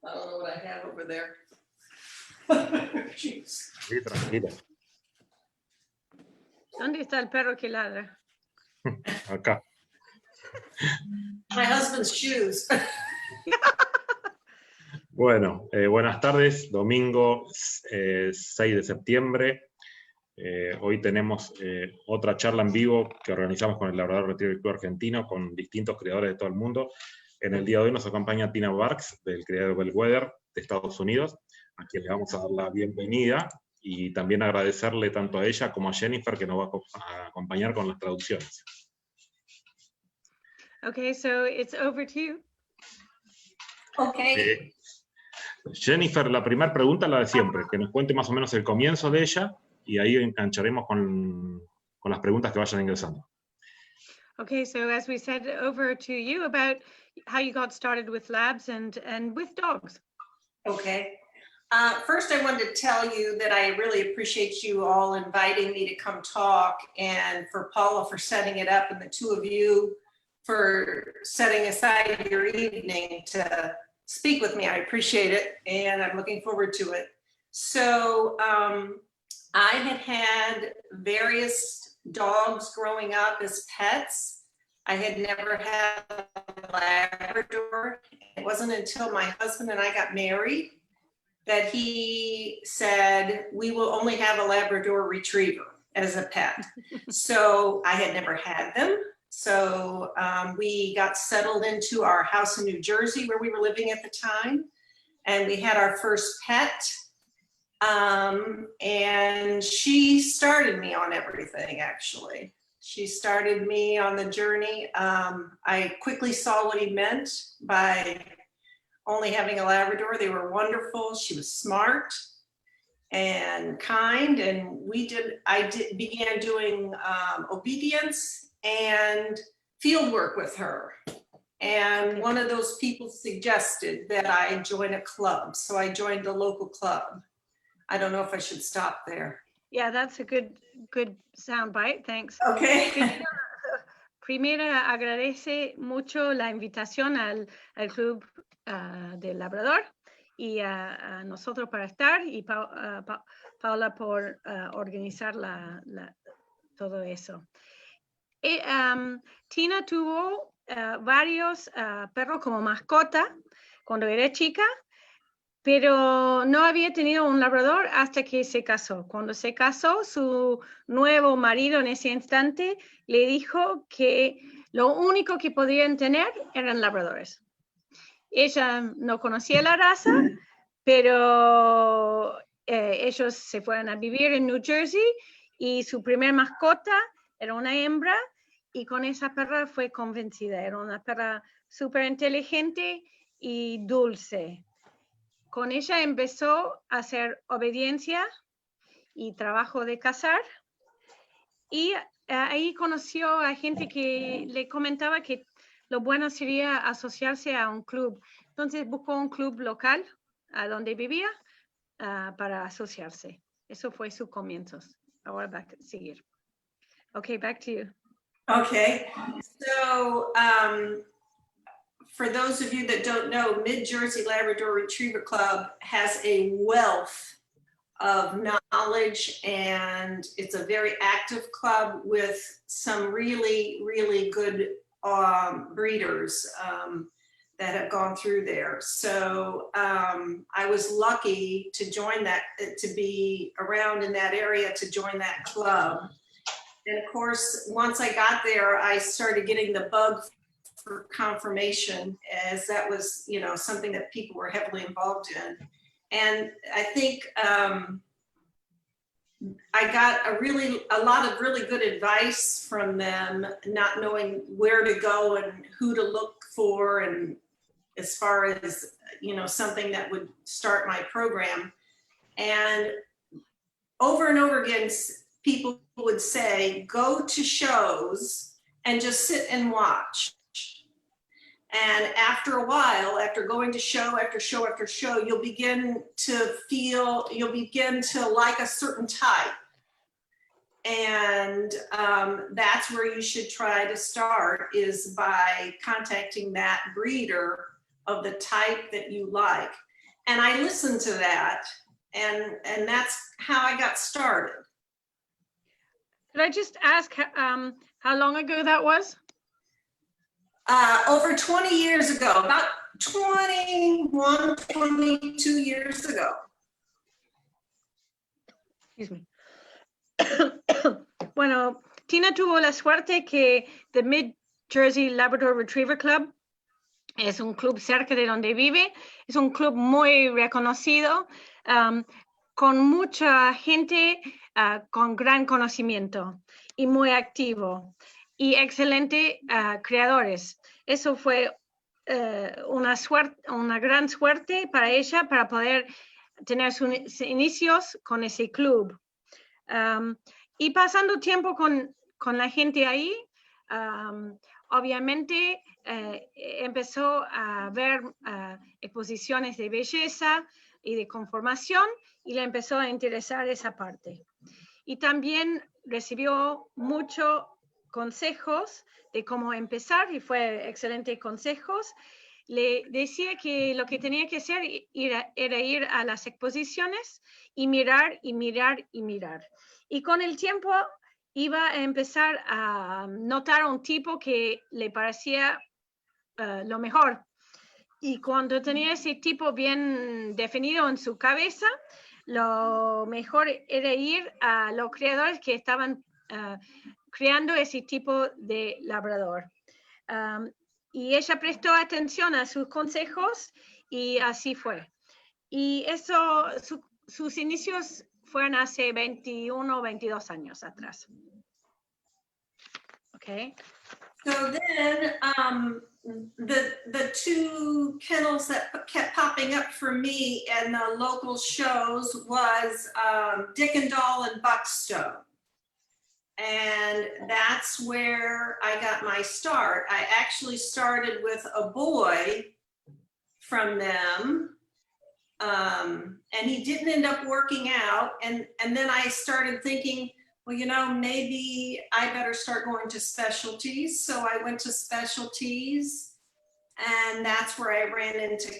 I don't know what I have over there. Jeez. Sí, tranquila. ¿Dónde está el perro que ladra? Acá. My husband's shoes. Bueno, buenas tardes. Domingo 6 de septiembre. Hoy tenemos otra charla en vivo que organizamos con el Labrador Retiro del Club Argentino con distintos criadores de todo el mundo. En el día de hoy nos acompaña Tina Barks del Criadero Bellwether de Estados Unidos, a quien le vamos a dar la bienvenida y también agradecerle tanto a ella como a Jennifer que nos va a acompañar con las traducciones. Okay, so it's over to you. Okay. Jennifer, la primera pregunta es la de siempre, que nos cuente más o menos el comienzo de ella y ahí engancharemos con las preguntas que vayan ingresando. Okay, so as we said, over to you about how you got started with labs and with dogs. Okay. First, I wanted to tell you that I really appreciate you all inviting me to come talk, and for Paula for setting it up, and the two of you for setting aside your evening to speak with me. I appreciate it, and I'm looking forward to it. So I had various dogs growing up as pets. I had never had a Labrador. It wasn't until my husband and I got married that he said, we will only have a Labrador Retriever as a pet. So I had never had them. So we got settled into our house in New Jersey where we were living at the time. And we had our first pet. And she started me on everything, actually. She started me on the journey. I quickly saw what he meant by only having a Labrador. They were wonderful. She was smart and kind. And I began doing obedience and field work with her. And one of those people suggested that I join a club. So I joined a local club. I don't know if I should stop there. Yeah, that's a good sound bite. Thanks. Okay. Primero agradece mucho la invitación al Club del Labrador y a nosotros para estar y Paula por organizar todo eso. Tina tuvo varios perros como mascota cuando era chica, pero no había tenido un labrador hasta que se casó. Cuando se casó, su nuevo marido en ese instante le dijo que lo único que podían tener eran labradores. Ella no conocía la raza, pero ellos se fueron a vivir en New Jersey y su primer mascota era una hembra y con esa perra fue convencida. Era una perra súper inteligente y dulce. Con ella empezó a hacer obediencia y trabajo de cazar y ahí conoció a gente que le comentaba que lo bueno sería asociarse a un club. Entonces buscó un club local a donde vivía para asociarse. Eso fue sus comienzos. Ahora va a seguir. Okay, back to you. Okay, so for those of you that don't know, Mid-Jersey Labrador Retriever Club has a wealth of knowledge, and it's a very active club with some really, really good breeders that have gone through there. So I was lucky to join that, to be around in that area to join that club. And of course, once I got there, I started getting the bug for confirmation, as that was, something that people were heavily involved in. And I think I got a lot of really good advice from them, not knowing where to go and who to look for, and as far as, something that would start my program. And over again, people would say, go to shows and just sit and watch. And after a while, after going to show after show after show, you'll begin to like a certain type. And that's where you should try to start, is by contacting that breeder of the type that you like. And I listened to that, and that's how I got started. Could I just ask how long ago that was? Over 20 years ago, about 21, 22 years ago. Excuse me. Bueno, Tina tuvo la suerte que the Mid Jersey Labrador Retriever Club es un club cerca de donde vive, es un club muy reconocido, con mucha gente con gran conocimiento y muy activo y excelentes creadores. Eso fue una gran suerte para ella para poder tener sus inicios con ese club. Y pasando tiempo con la gente ahí, obviamente empezó a ver exposiciones de belleza y de conformación y le empezó a interesar esa parte. Y también recibió muchos consejos de cómo empezar y fue excelentes consejos. Le decía que lo que tenía que hacer era ir a las exposiciones y mirar y mirar y mirar. Y con el tiempo iba a empezar a notar un tipo que le parecía lo mejor. Y cuando tenía ese tipo bien definido en su cabeza, lo mejor era ir a los creadores que estaban creando ese tipo de labrador. Y ella prestó atención a sus consejos y así fue. Y eso, sus inicios fueron hace 21 o 22 años atrás. Okay. So then the two kennels that kept popping up for me in the local shows was Dickendall and Buckstone. And that's where I got my start. I actually started with a boy from them. And he didn't end up working out. And then I started thinking, well, you know, maybe I better start going to specialties. So I went to specialties, and that's where I ran into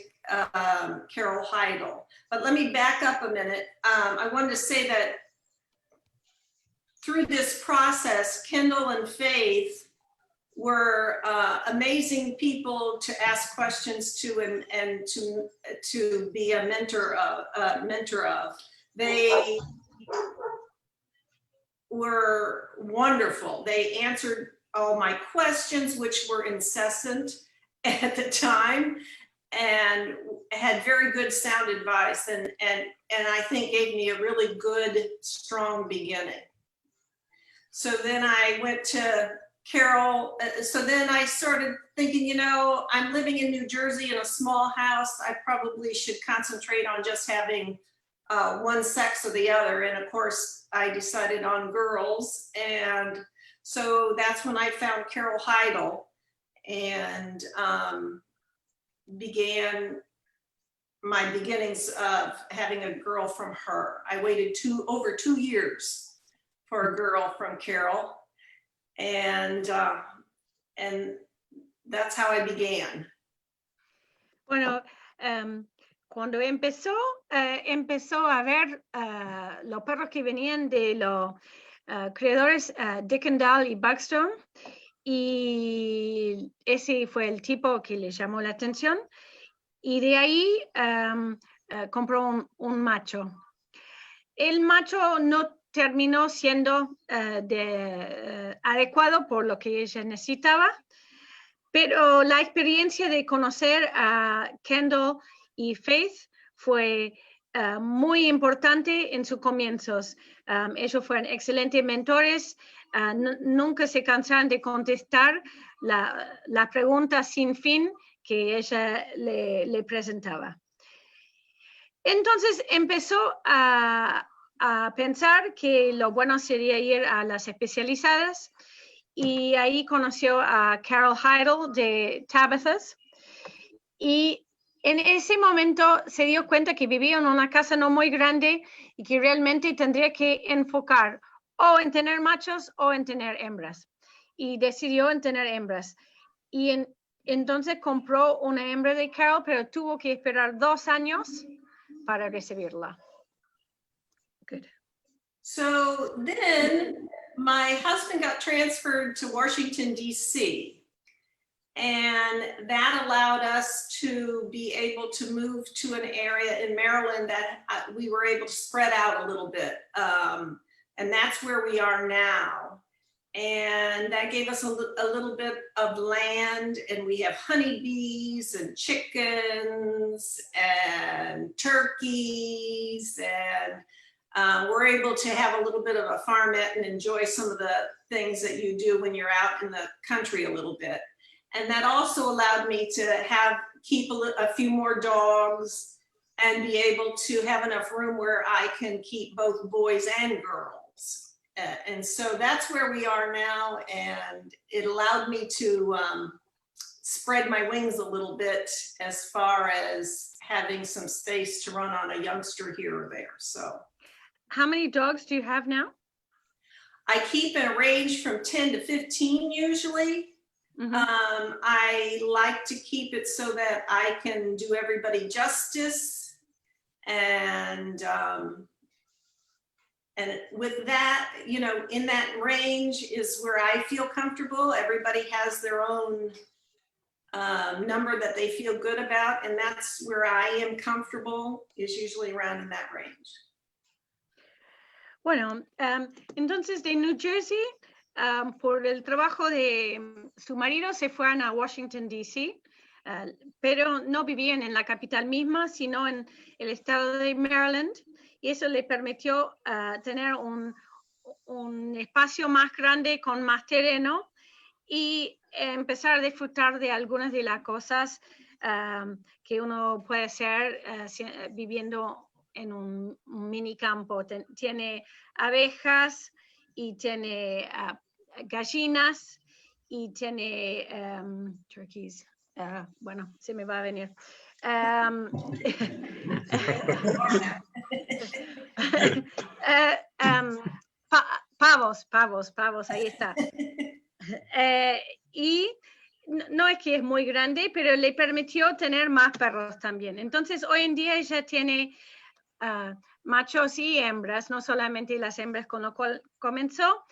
Carol Heidel. But let me back up a minute. I wanted to say that through this process, Kendall and Faith were amazing people to ask questions to and to be a mentor of. They were wonderful. They answered all my questions, which were incessant at the time, and had very good sound advice, and I think gave me a really good, strong beginning. So then I went to Carol. So then I started thinking, you know, I'm living in New Jersey in a small house. I probably should concentrate on just having one sex or the other. And of course, I decided on girls. And so that's when I found Carol Heidel and began my beginnings of having a girl from her. I waited over 2 years for a girl from Carol. And that's how I began. Bueno, cuando empezó a ver los perros que venían de los creadores Dickendall y Buckstone, y ese fue el tipo que le llamó la atención, y de ahí compró un macho. El macho no terminó siendo adecuado por lo que ella necesitaba, pero la experiencia de conocer a Kendall y Faith fue muy importante en sus comienzos. Ellos fueron excelentes mentores, nunca se cansaron de contestar la pregunta sin fin que ella le presentaba. Entonces empezó a pensar que lo bueno sería ir a las especializadas, y ahí conoció a Carol Heidel de Tabitha's, y en ese momento se dio cuenta que vivía en una casa no muy grande y que realmente tendría que enfocar o en tener machos o en tener hembras, y decidió en tener hembras. Y entonces compró una hembra de Carol, pero tuvo que esperar 2 años para recibirla. Good. So then my husband got transferred to Washington, D.C. And that allowed us to be able to move to an area in Maryland that we were able to spread out a little bit. And that's where we are now. And that gave us a little bit of land, and we have honeybees and chickens and turkeys, and we're able to have a little bit of a farmette and enjoy some of the things that you do when you're out in the country a little bit. And that also allowed me to keep a few more dogs and be able to have enough room where I can keep both boys and girls. And so that's where we are now, and it allowed me to spread my wings a little bit as far as having some space to run on a youngster here or there. So, how many dogs do you have now? I keep in a range from 10 to 15 usually. Mm-hmm. I like to keep it so that I can do everybody justice, and with that, you know, in that range is where I feel comfortable. Everybody has their own number that they feel good about, and that's where I am comfortable, is usually around in that range. Bueno, entonces de New Jersey, por el trabajo de su marido, se fueron a Washington, D.C., pero no vivían en la capital misma, sino en el estado de Maryland, y eso le permitió tener un espacio más grande con más terreno y empezar a disfrutar de algunas de las cosas que uno puede hacer viviendo en un mini campo. Tiene abejas y tiene gallinas y tiene turkeys. Bueno, se me va a venir. Pavos, ahí está. Y no es que es muy grande, pero le permitió tener más perros también. Entonces, hoy en día ella tiene machos y hembras, no solamente las hembras con lo cual comenzó,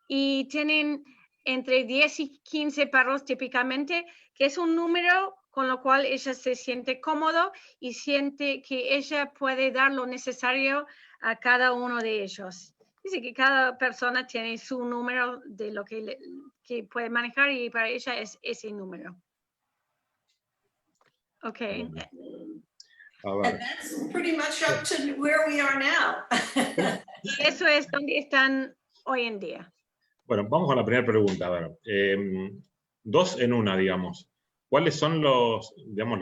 y tienen entre 10 y 15 perros típicamente, que es un número con lo cual ella se siente cómodo y siente que ella puede dar lo necesario a cada uno de ellos. Dice que cada persona tiene su número de lo que puede manejar, y para ella es ese número. Okay. And that's pretty much up to where we are now. Y eso es donde están hoy en día. Bueno, vamos con la primera pregunta. A ver, dos en una, digamos. ¿Cuáles son los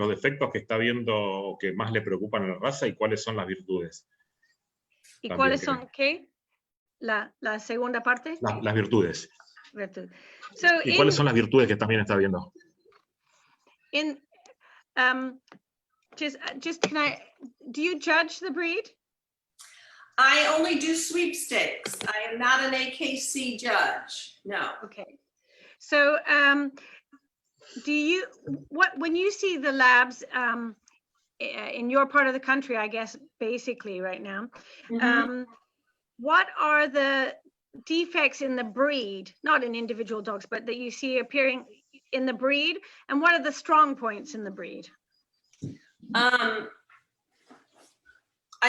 defectos que está viendo o que más le preocupan a la raza, y cuáles son las virtudes? ¿Y También cuáles son qué? La segunda parte. Las virtudes. So ¿Y cuáles son las virtudes que también está viendo? Just can do you judge the breed? I only do sweepstakes. I am not an AKC judge. No. Okay. So when you see the labs in your part of the country, I guess, basically right now, Mm-hmm. What are the defects in the breed, not in individual dogs, but that you see appearing in the breed, and what are the strong points in the breed? I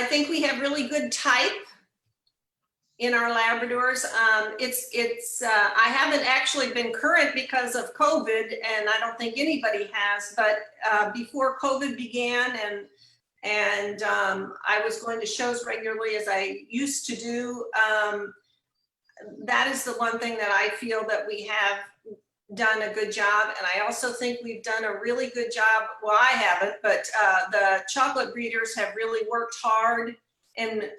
think we have really good type in our Labradors. I haven't actually been current because of COVID, and I don't think anybody has, but before COVID began, and I was going to shows regularly as I used to do, that is the one thing that I feel that we have done a good job. And I also think we've done a really good job. Well, I haven't, but the chocolate breeders have really worked hard in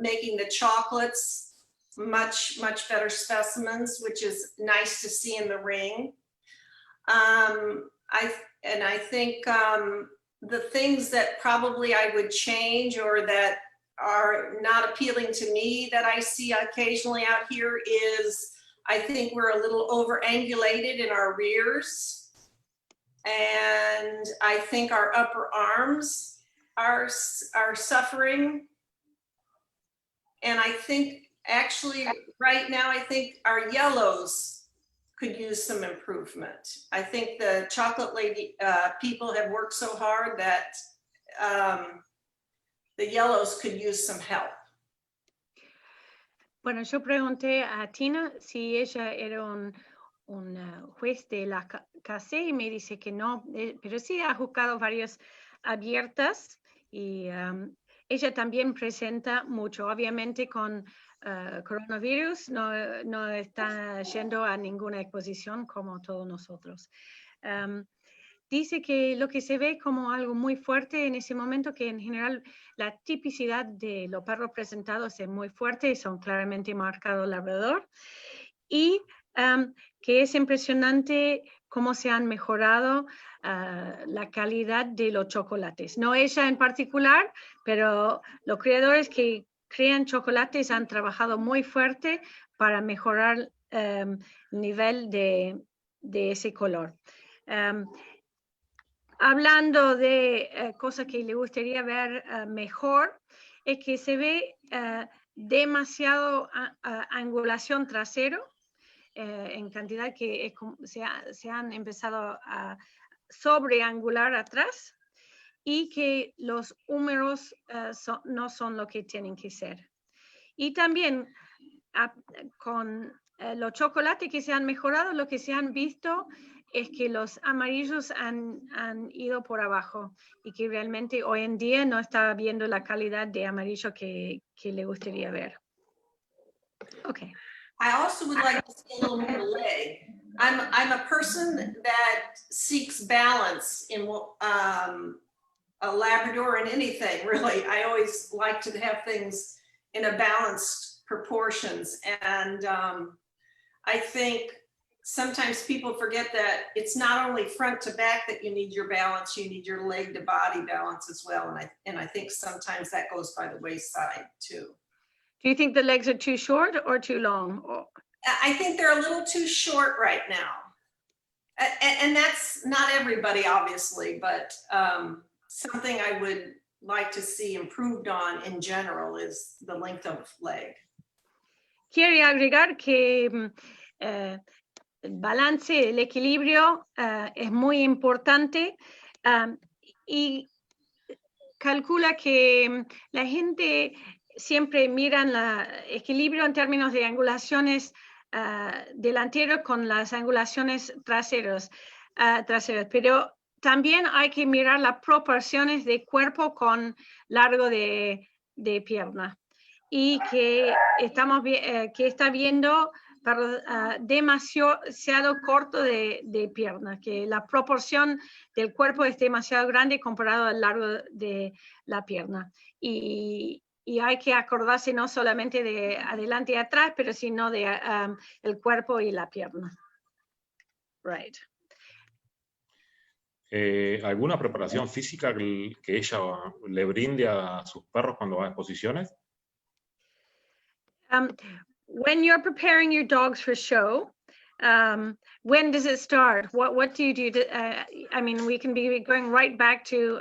making the chocolates much better specimens, which is nice to see in the ring. I think the things that probably I would change, or that are not appealing to me, that I see occasionally out here, is I think we're a little over angulated in our rears. and I think our upper arms are suffering. And I think actually right now, I think our yellows could use some improvement. I think the chocolate lady people have worked so hard that the yellows could use some help. Bueno, yo pregunté a Tina si ella era un juez de la casa y me dice que no, pero sí ha juzgado varias abiertas y ella también presenta mucho. Obviamente con coronavirus no está yendo a ninguna exposición como todos nosotros. Dice que lo que se ve como algo muy fuerte en ese momento, que en general la tipicidad de los perros presentados es muy fuerte y son claramente marcados labrador, y que es impresionante cómo se han mejorado la calidad de los chocolates. No ella en particular, pero los criadores que crean chocolates han trabajado muy fuerte para mejorar el nivel de ese color. Hablando de cosas que le gustaría ver mejor, es que se ve demasiado angulación trasero, en cantidad que se han empezado a sobreangular atrás, y que los húmeros no son lo que tienen que ser. Y también con los chocolates que se han mejorado, lo que se han visto es que los amarillos han ido por abajo y que realmente hoy en día no está viendo la calidad de amarillo que le gustaría ver. Okay. I also would like to see a little more leg. I'm a person that seeks balance in a Labrador and anything, really. I always like to have things in a balanced proportions. And I think sometimes people forget that it's not only front to back that you need your balance, you need your leg to body balance as well. And I think sometimes that goes by the wayside too. Do you think the legs are too short or too long? I think they're a little too short right now. And that's not everybody, obviously, but something I would like to see improved on in general is the length of leg. Quiero agregar que el balance, el equilibrio es muy importante, y calcula que la gente siempre mira el equilibrio en términos de angulaciones delanteros con las angulaciones traseras, pero también hay que mirar las proporciones de cuerpo con largo de pierna, y que está viendo demasiado corto de pierna, que la proporción del cuerpo es demasiado grande comparado al largo de la pierna. Y hay que acordarse no solamente de adelante y atrás, pero sino de el cuerpo y la pierna. Right. ¿Alguna preparación física que ella le brinde a sus perros cuando va a exposiciones? When you're preparing your dogs for show, when does it start? What do you do? I mean, we can be going right back to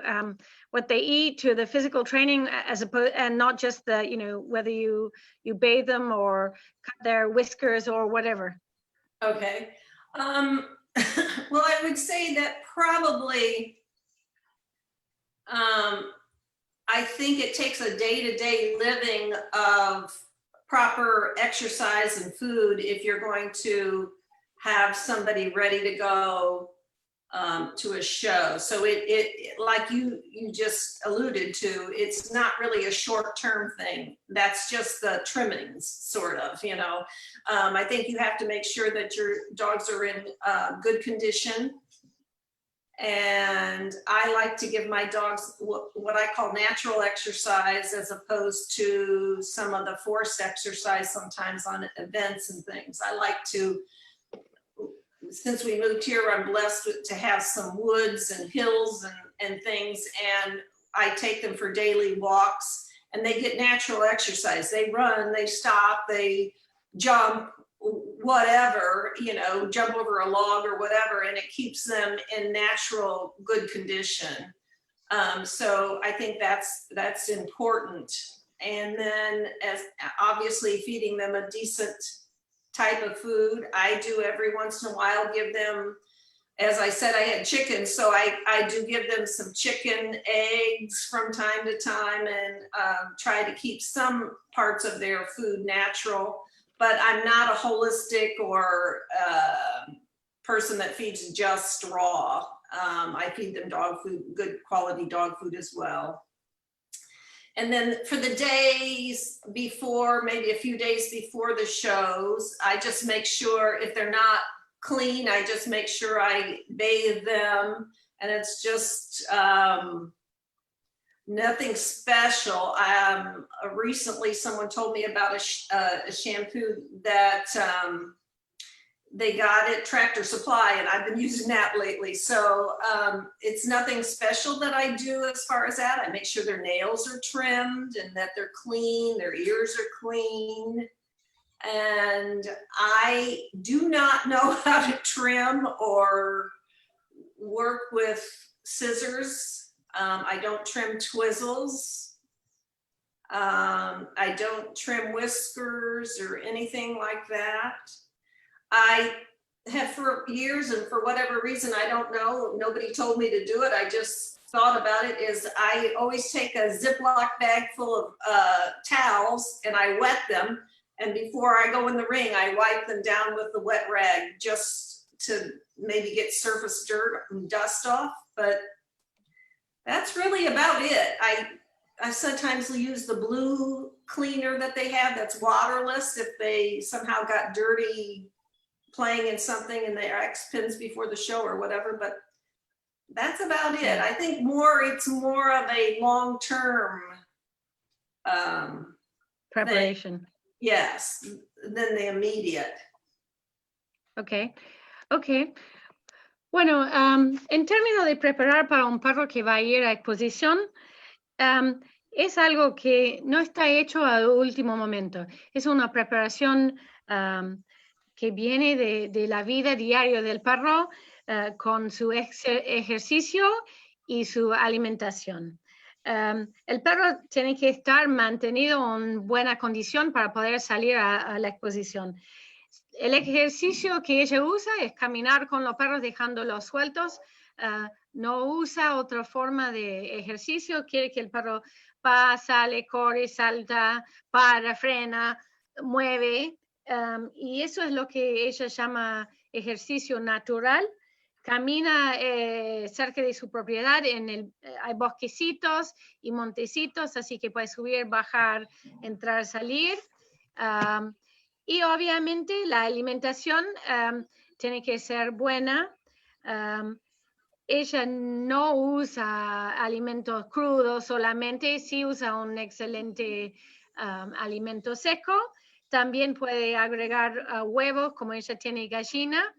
what they eat, to the physical training, as opposed, and not just the, whether you bathe them or cut their whiskers or whatever. Okay. Well, I would say that probably, I think it takes a day-to-day living of proper exercise and food if you're going to have somebody ready to go to a show. So it like you just alluded to, it's not really a short-term thing. That's just the trimmings, sort of, I think you have to make sure that your dogs are in good condition. And I like to give my dogs what I call natural exercise, as opposed to some of the forced exercise sometimes on events and things. I like to, since we moved here, I'm blessed to have some woods and hills and things, and I take them for daily walks, and they get natural exercise. They run, they stop, they jump, whatever, you know, jump over a log or whatever, and it keeps them in natural, good condition. So I think that's important. And then as obviously feeding them a decent type of food. I do every once in a while give them, as I said, I had chicken, so I do give them some chicken eggs from time to time, and try to keep some parts of their food natural. But I'm not a holistic or person that feeds just raw. I feed them dog food, good quality dog food as well. And then for the days before, maybe a few days before the shows, I just make sure if they're not clean, I just make sure I bathe them. And it's just nothing special. Recently, someone told me about a shampoo that they got at Tractor Supply, and I've been using that lately. So it's nothing special that I do as far as that. I make sure their nails are trimmed and that they're clean, their ears are clean. And I do not know how to trim or work with scissors. I don't trim twizzles. I don't trim whiskers or anything like that. I have for years, and for whatever reason, I don't know, nobody told me to do it, I just thought about it, is I always take a Ziploc bag full of towels and I wet them, and before I go in the ring, I wipe them down with the wet rag just to maybe get surface dirt and dust off, but that's really about it. I sometimes use the blue cleaner that they have that's waterless if they somehow got dirty playing in something in their X pins before the show or whatever, but that's about it. I think it's more of a long-term preparation. Thing. Yes, than the immediate. Okay. Bueno, en términos de preparar para un perro que va a ir a exposición, es algo que no está hecho al último momento. Es una preparación que viene de la vida diaria del perro con su ejercicio y su alimentación. El perro tiene que estar mantenido en buena condición para poder salir a la exposición. El ejercicio que ella usa es caminar con los perros dejándolos sueltos. No usa otra forma de ejercicio. Quiere que el perro pasa, le corre, salta, para, frena, mueve. Y eso es lo que ella llama ejercicio natural. Camina cerca de su propiedad, hay bosquecitos y montecitos, así que puede subir, bajar, entrar, salir. Y obviamente la alimentación tiene que ser buena. Ella no usa alimentos crudos solamente, sí usa un excelente alimento seco. También puede agregar huevos, como ella tiene gallina.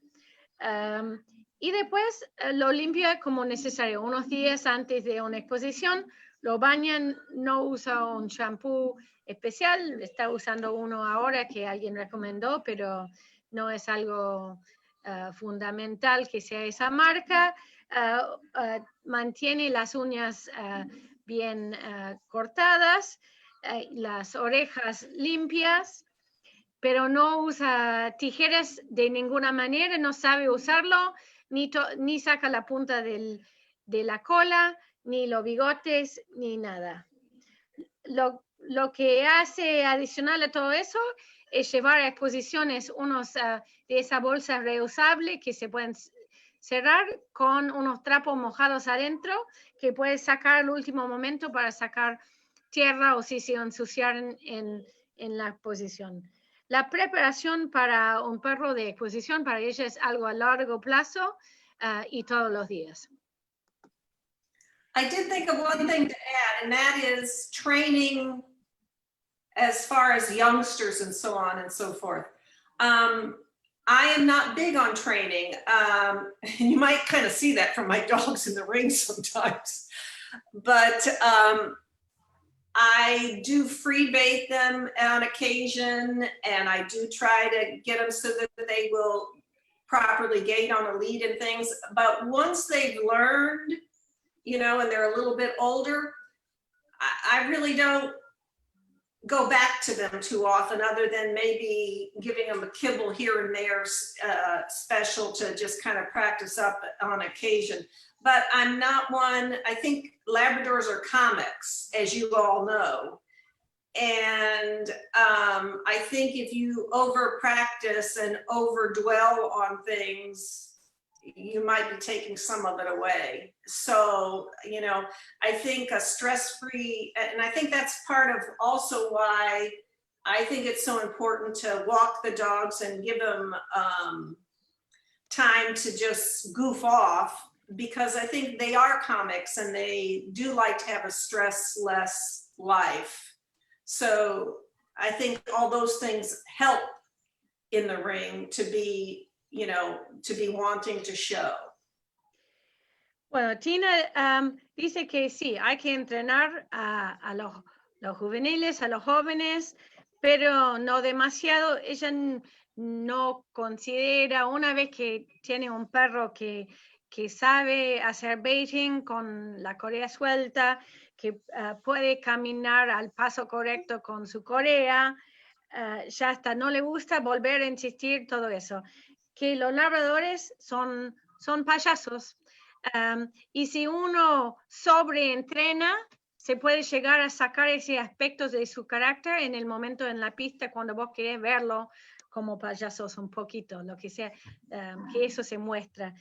Y después lo limpia como necesario. Unos días antes de una exposición, lo bañan, no usa un shampoo especial. Está usando uno ahora que alguien recomendó, pero no es algo fundamental que sea esa marca. Mantiene las uñas bien cortadas, las orejas limpias, pero no usa tijeras de ninguna manera, no sabe usarlo, ni saca la punta de la cola, ni los bigotes, ni nada. Lo que hace adicional a todo eso es llevar a exposiciones unos de esa bolsa reusable que se pueden cerrar con unos trapos mojados adentro que puedes sacar al último momento para sacar tierra o si se ensuciaran en la exposición. La preparación para un perro de exposición para ella es algo a largo plazo y todos los días. I did think of one thing to add, and that is training as far as youngsters and so on and so forth. I am not big on training. You might kind of see that from my dogs in the ring sometimes. But I do free bait them on occasion, and I do try to get them so that they will properly gait on a lead and things. But once they've learned, you know, and they're a little bit older, I really don't go back to them too often, other than maybe giving them a kibble here and there, special to just kind of practice up on occasion. But I'm not one, I think Labradors are comics, as you all know. And I think if you over practice and over dwell on things, you might be taking some of it away. So, you know, I think a stress-free, and I think that's part of also why I think it's so important to walk the dogs and give them time to just goof off, because I think they are comics and they do like to have a stress-less life. So I think all those things help in the ring to be, you know, to be wanting to show. Bueno, Tina dice que sí, hay que entrenar a los juveniles, a los jóvenes, pero no demasiado. Ella no considera, una vez que tiene un perro que sabe hacer baiting con la correa suelta, que puede caminar al paso correcto con su correa, ya está, no le gusta volver a insistir todo eso. Que los labradores son payasos. Y si uno sobreentrena, se puede llegar a sacar ese aspecto de su carácter en el momento en la pista, cuando vos querés verlo como payasos un poquito, lo que sea, que eso se muestra.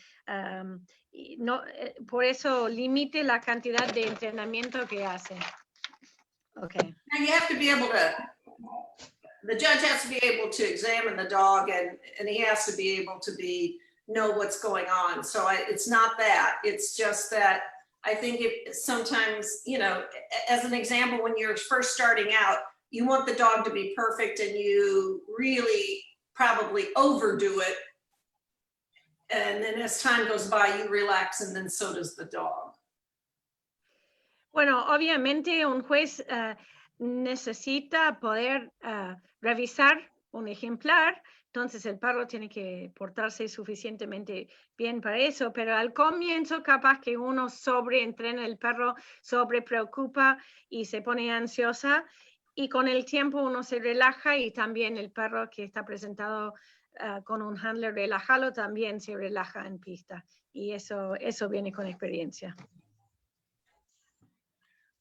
Y no, por eso limite la cantidad de entrenamiento que hace. Okay. Now you have to be able to, the judge has to be able to examine the dog, and he has to be able to know what's going on. So it's not that, it's just that I think sometimes, you know, as an example, when you're first starting out, you want the dog to be perfect, and you really probably overdo it. And then as time goes by, you relax, and then so does the dog. Bueno, obviamente un juez necesita poder revisar un ejemplar, entonces el perro tiene que portarse suficientemente bien para eso, pero al comienzo capaz que uno sobreentrena el perro, sobrepreocupa y se pone ansiosa, y con el tiempo uno se relaja, y también el perro que está presentado con un handler relajado también se relaja en pista, y eso viene con experiencia.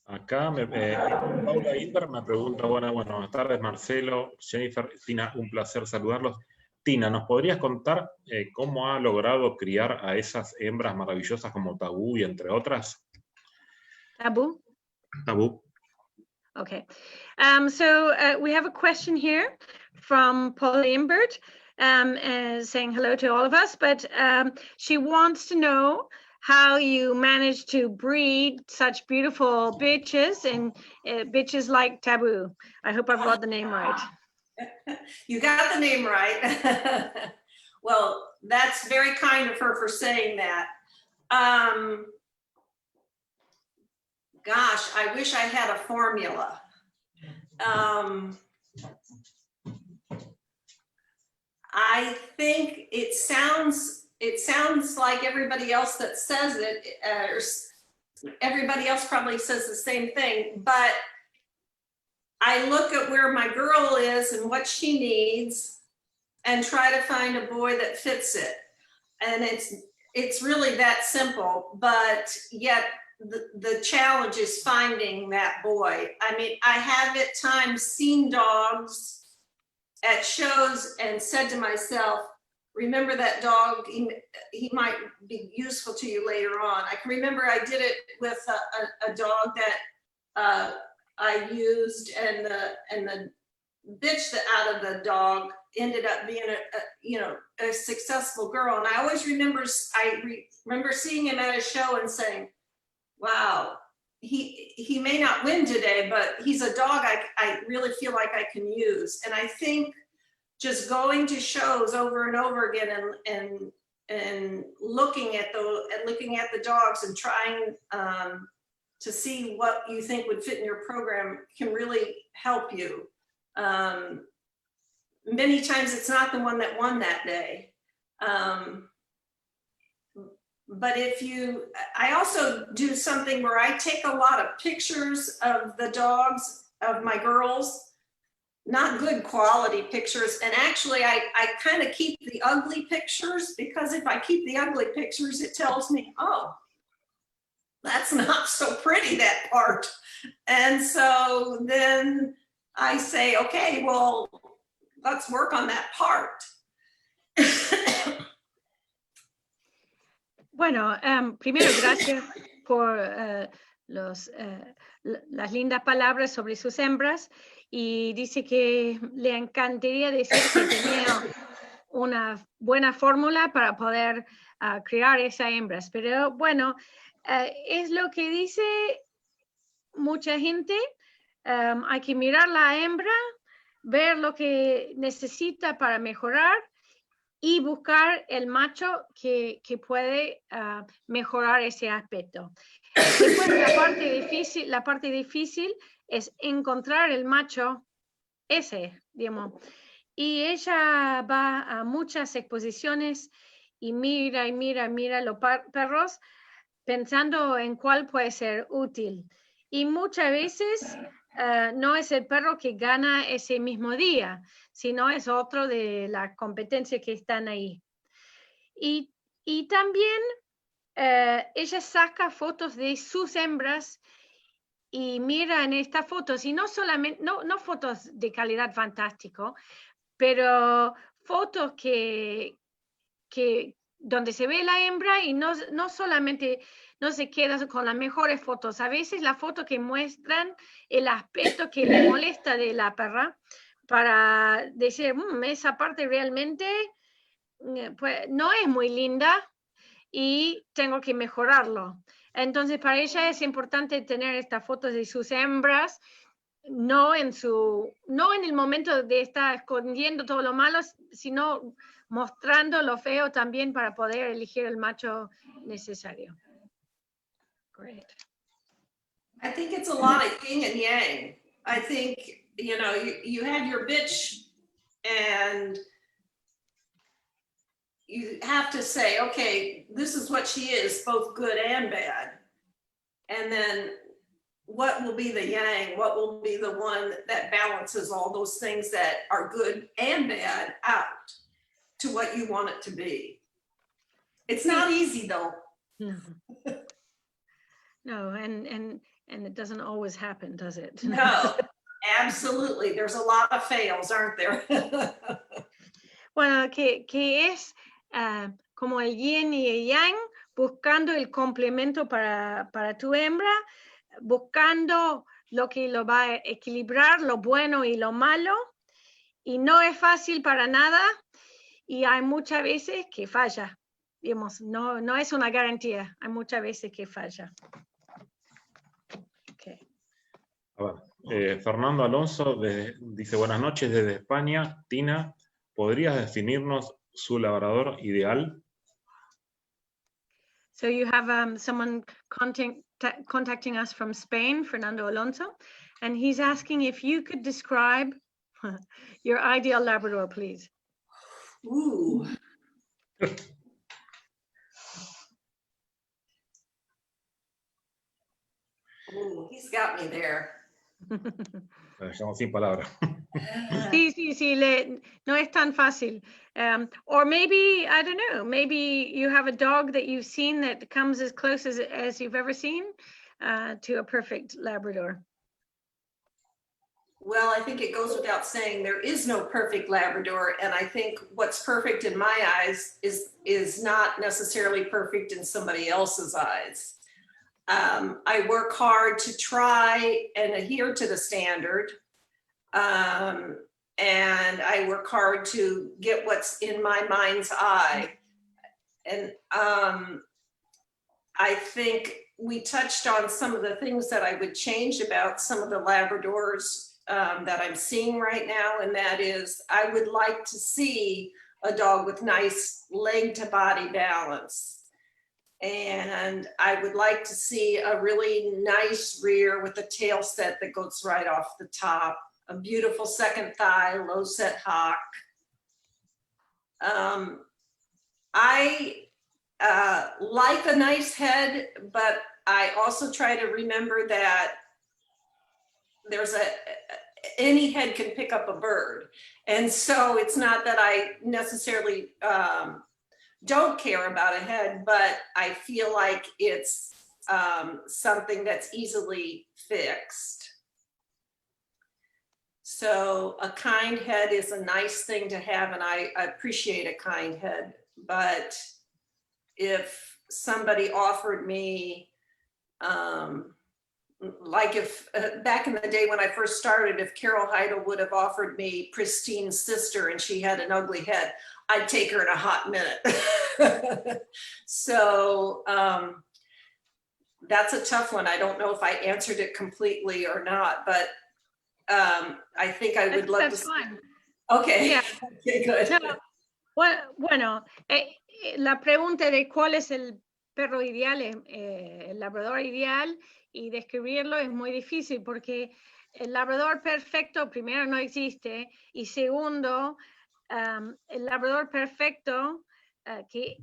Acá Paula Inter me pregunta, buenas tardes Marcelo, Jennifer, Tina, un placer saludarlos. Tina, ¿nos podrías contar cómo ha logrado criar a esas hembras maravillosas como Tabú y entre otras? Tabú? Tabú. Okay, so we have a question here from Paula Imbert saying hello to all of us, but she wants to know how you managed to breed such beautiful bitches, and bitches like Taboo. I hope I've got the name right. You got the name right. Well, that's very kind of her for saying that. Gosh, I wish I had a formula. I think it sounds like everybody else that says it, or everybody else probably says the same thing, but I look at where my girl is and what she needs and try to find a boy that fits it. And it's really that simple, but yet the challenge is finding that boy. I mean, I have at times seen dogs at shows and said to myself, remember that dog, he might be useful to you later on. I can remember I did it with a dog that I used, and the bitch that out of the dog ended up being a successful girl. And I always remember, remember seeing him at a show and saying, wow, he may not win today, but he's a dog I really feel like I can use. And I think just going to shows over and over again and looking at the dogs and trying to see what you think would fit in your program can really help you. Many times it's not the one that won that day. But I also do something where I take a lot of pictures of the dogs of my girls, not good quality pictures. And actually I kind of keep the ugly pictures, because if I keep the ugly pictures, it tells me, oh, that's not so pretty, that part. And so then I say, okay, well, let's work on that part. Bueno, primero gracias por las lindas palabras sobre sus hembras, y dice que le encantaría decir que tenía una buena fórmula para poder criar esas hembras, pero bueno, es lo que dice mucha gente. Hay que mirar la hembra, ver lo que necesita para mejorar y buscar el macho que puede mejorar ese aspecto. Después la parte difícil es encontrar el macho ese, digamos. Y ella va a muchas exposiciones y mira los perros pensando en cuál puede ser útil. Y muchas veces no es el perro que gana ese mismo día, sino es otro de las competencias que están ahí. Y también ella saca fotos de sus hembras y mira en estas fotos, y no solamente, no fotos de calidad fantástico, pero fotos donde se ve la hembra y no solamente no se queda con las mejores fotos. A veces las fotos que muestran el aspecto que le molesta de la perra, para decir, esa parte realmente pues, no es muy linda y tengo que mejorarlo. Entonces para ella es importante tener estas fotos de sus hembras, no en el momento de estar escondiendo todo lo malo, sino mostrando lo feo también para poder elegir el macho necesario. Great. I think it's a lot of yin and yang. I think, you had your bitch, and you have to say, okay, this is what she is, both good and bad. And then what will be the yang? What will be the one that balances all those things that are good and bad out to what you want it to be? It's not easy though. No, and it doesn't always happen, does it? No, absolutely. There's a lot of fails, aren't there? Bueno, que es como el yin y el yang, buscando el complemento para tu hembra, buscando lo que lo va a equilibrar, lo bueno y lo malo, y no es fácil para nada, y hay muchas veces que falla. Digamos, no es una garantía, hay muchas veces que falla. Okay. A ver, Fernando Alonso dice, buenas noches desde España. Tina, ¿podrías definirnos su labrador ideal? So you have someone contacting us from Spain, Fernando Alonso, and he's asking if you could describe your ideal Labrador, please. Ooh. Ooh, he's got me there. La dejamos sin palabras. Sí, no es tan fácil. Or maybe, I don't know, maybe you have a dog that you've seen that comes as close as you've ever seen to a perfect Labrador. Well, I think it goes without saying there is no perfect Labrador, and I think what's perfect in my eyes is not necessarily perfect in somebody else's eyes. I work hard to try and adhere to the standard, and I work hard to get what's in my mind's eye. And I think we touched on some of the things that I would change about some of the Labradors that I'm seeing right now, and that is I would like to see a dog with nice leg to body balance. And I would like to see a really nice rear with a tail set that goes right off the top, a beautiful second thigh, low set hock. I like a nice head, but I also try to remember that there's any head can pick up a bird. And so it's not that I necessarily don't care about a head, but I feel like it's something that's easily fixed. So a kind head is a nice thing to have, and I appreciate a kind head. But if somebody offered me, like if back in the day when I first started, if Carol Heidel would have offered me Pristine's sister and she had an ugly head, I'd take her in a hot minute. So that's a tough one. I don't know if I answered it completely or not, but I think I would love to. Fine. Okay. Yeah. Okay, good. No, bueno, la pregunta de cuál es el perro ideal, el labrador ideal, y describirlo es muy difícil porque el labrador perfecto primero no existe, y segundo, el labrador perfecto que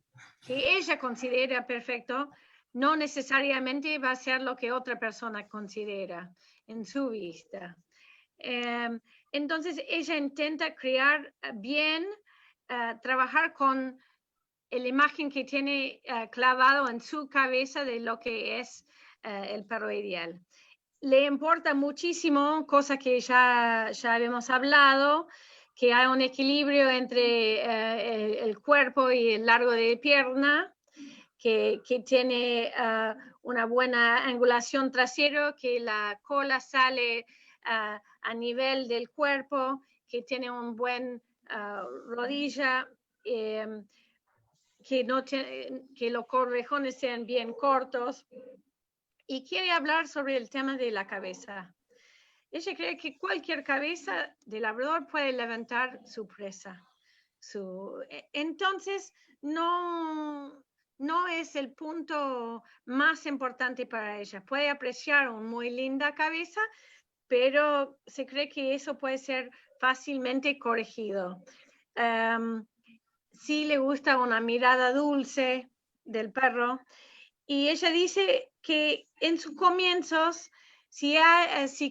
ella considera perfecto no necesariamente va a ser lo que otra persona considera en su vista. Entonces ella intenta crear bien, trabajar con la imagen que tiene clavado en su cabeza de lo que es el perro ideal. Le importa muchísimo, cosa que ya habíamos hablado, que hay un equilibrio entre el cuerpo y el largo de pierna, que tiene una buena angulación trasero, que la cola sale a nivel del cuerpo, que tiene un buen rodilla, que los correjones sean bien cortos, y quiere hablar sobre el tema de la cabeza. Ella cree que cualquier cabeza de labrador puede levantar su presa. Entonces, no es el punto más importante para ella. Puede apreciar una muy linda cabeza, pero se cree que eso puede ser fácilmente corregido. Sí le gusta una mirada dulce del perro, y ella dice que en sus comienzos, si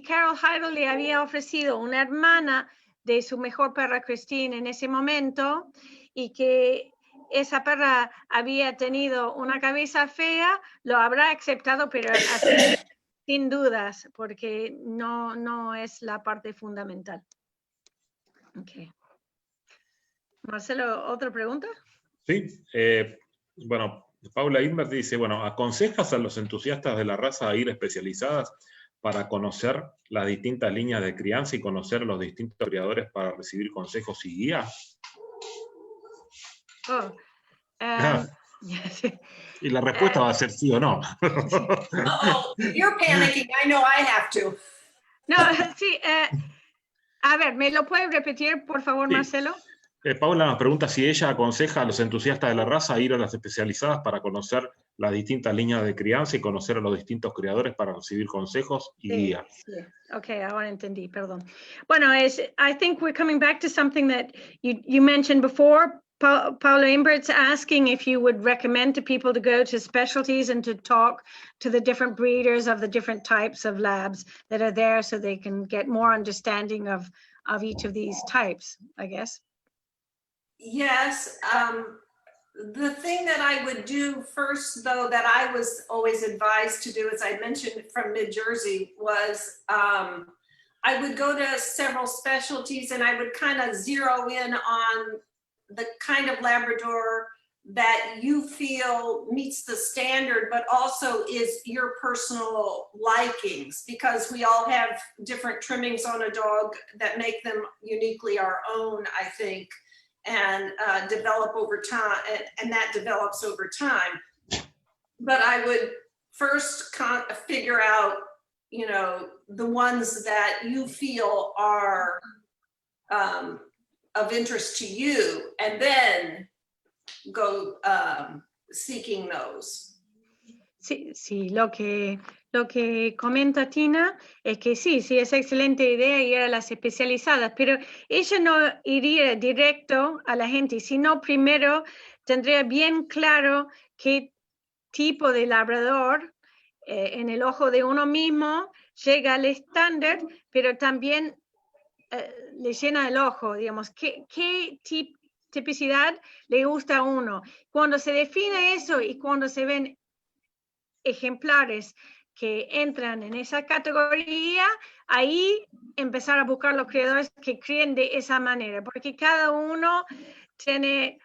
Carol Heidel le había ofrecido una hermana de su mejor perra Christine en ese momento, y que esa perra había tenido una cabeza fea, lo habrá aceptado, pero así, sin dudas, porque no es la parte fundamental. Okay. Marcelo, ¿otra pregunta? Sí, bueno, Paula Inbert dice, bueno, ¿aconsejas a los entusiastas de la raza a ir especializadas para conocer las distintas líneas de crianza y conocer a los distintos criadores para recibir consejos y guías? Y la respuesta va a ser sí o no. Oh, you're panicking. I know I have to. No, sí. A ver, ¿me lo puedes repetir, por favor, sí. Marcelo? Paula nos pregunta si ella aconseja a los entusiastas de la raza a ir a las especializadas para conocer las distintas líneas de crianza y conocer a los distintos criadores para recibir consejos y guías. Sí. Okay, ahora entendí, perdón. Bueno, I think we're coming back to something that you mentioned before. Paula Imbert's asking if you would recommend to people to go to specialties and to talk to the different breeders of the different types of labs that are there, so they can get more understanding of each of these types, I guess. Yes. The thing that I would do first, though, that I was always advised to do, as I mentioned from Mid-Jersey, was I would go to several specialties and I would kind of zero in on the kind of Labrador that you feel meets the standard, but also is your personal likings, because we all have different trimmings on a dog that make them uniquely our own, I think, and develop over time, and that develops over time. But I would first figure out, you know, the ones that you feel are of interest to you, and then go seeking those. Sí, lo que comenta Tina es que sí, es excelente idea ir a las especializadas, pero ella no iría directo a la gente, sino primero tendría bien claro qué tipo de labrador en el ojo de uno mismo llega al estándar, pero también le llena el ojo, digamos, qué tipicidad le gusta a uno. Cuando se define eso y cuando se ven ejemplares que entran en esa categoría, ahí empezar a buscar los criadores que críen de esa manera, porque cada uno tiene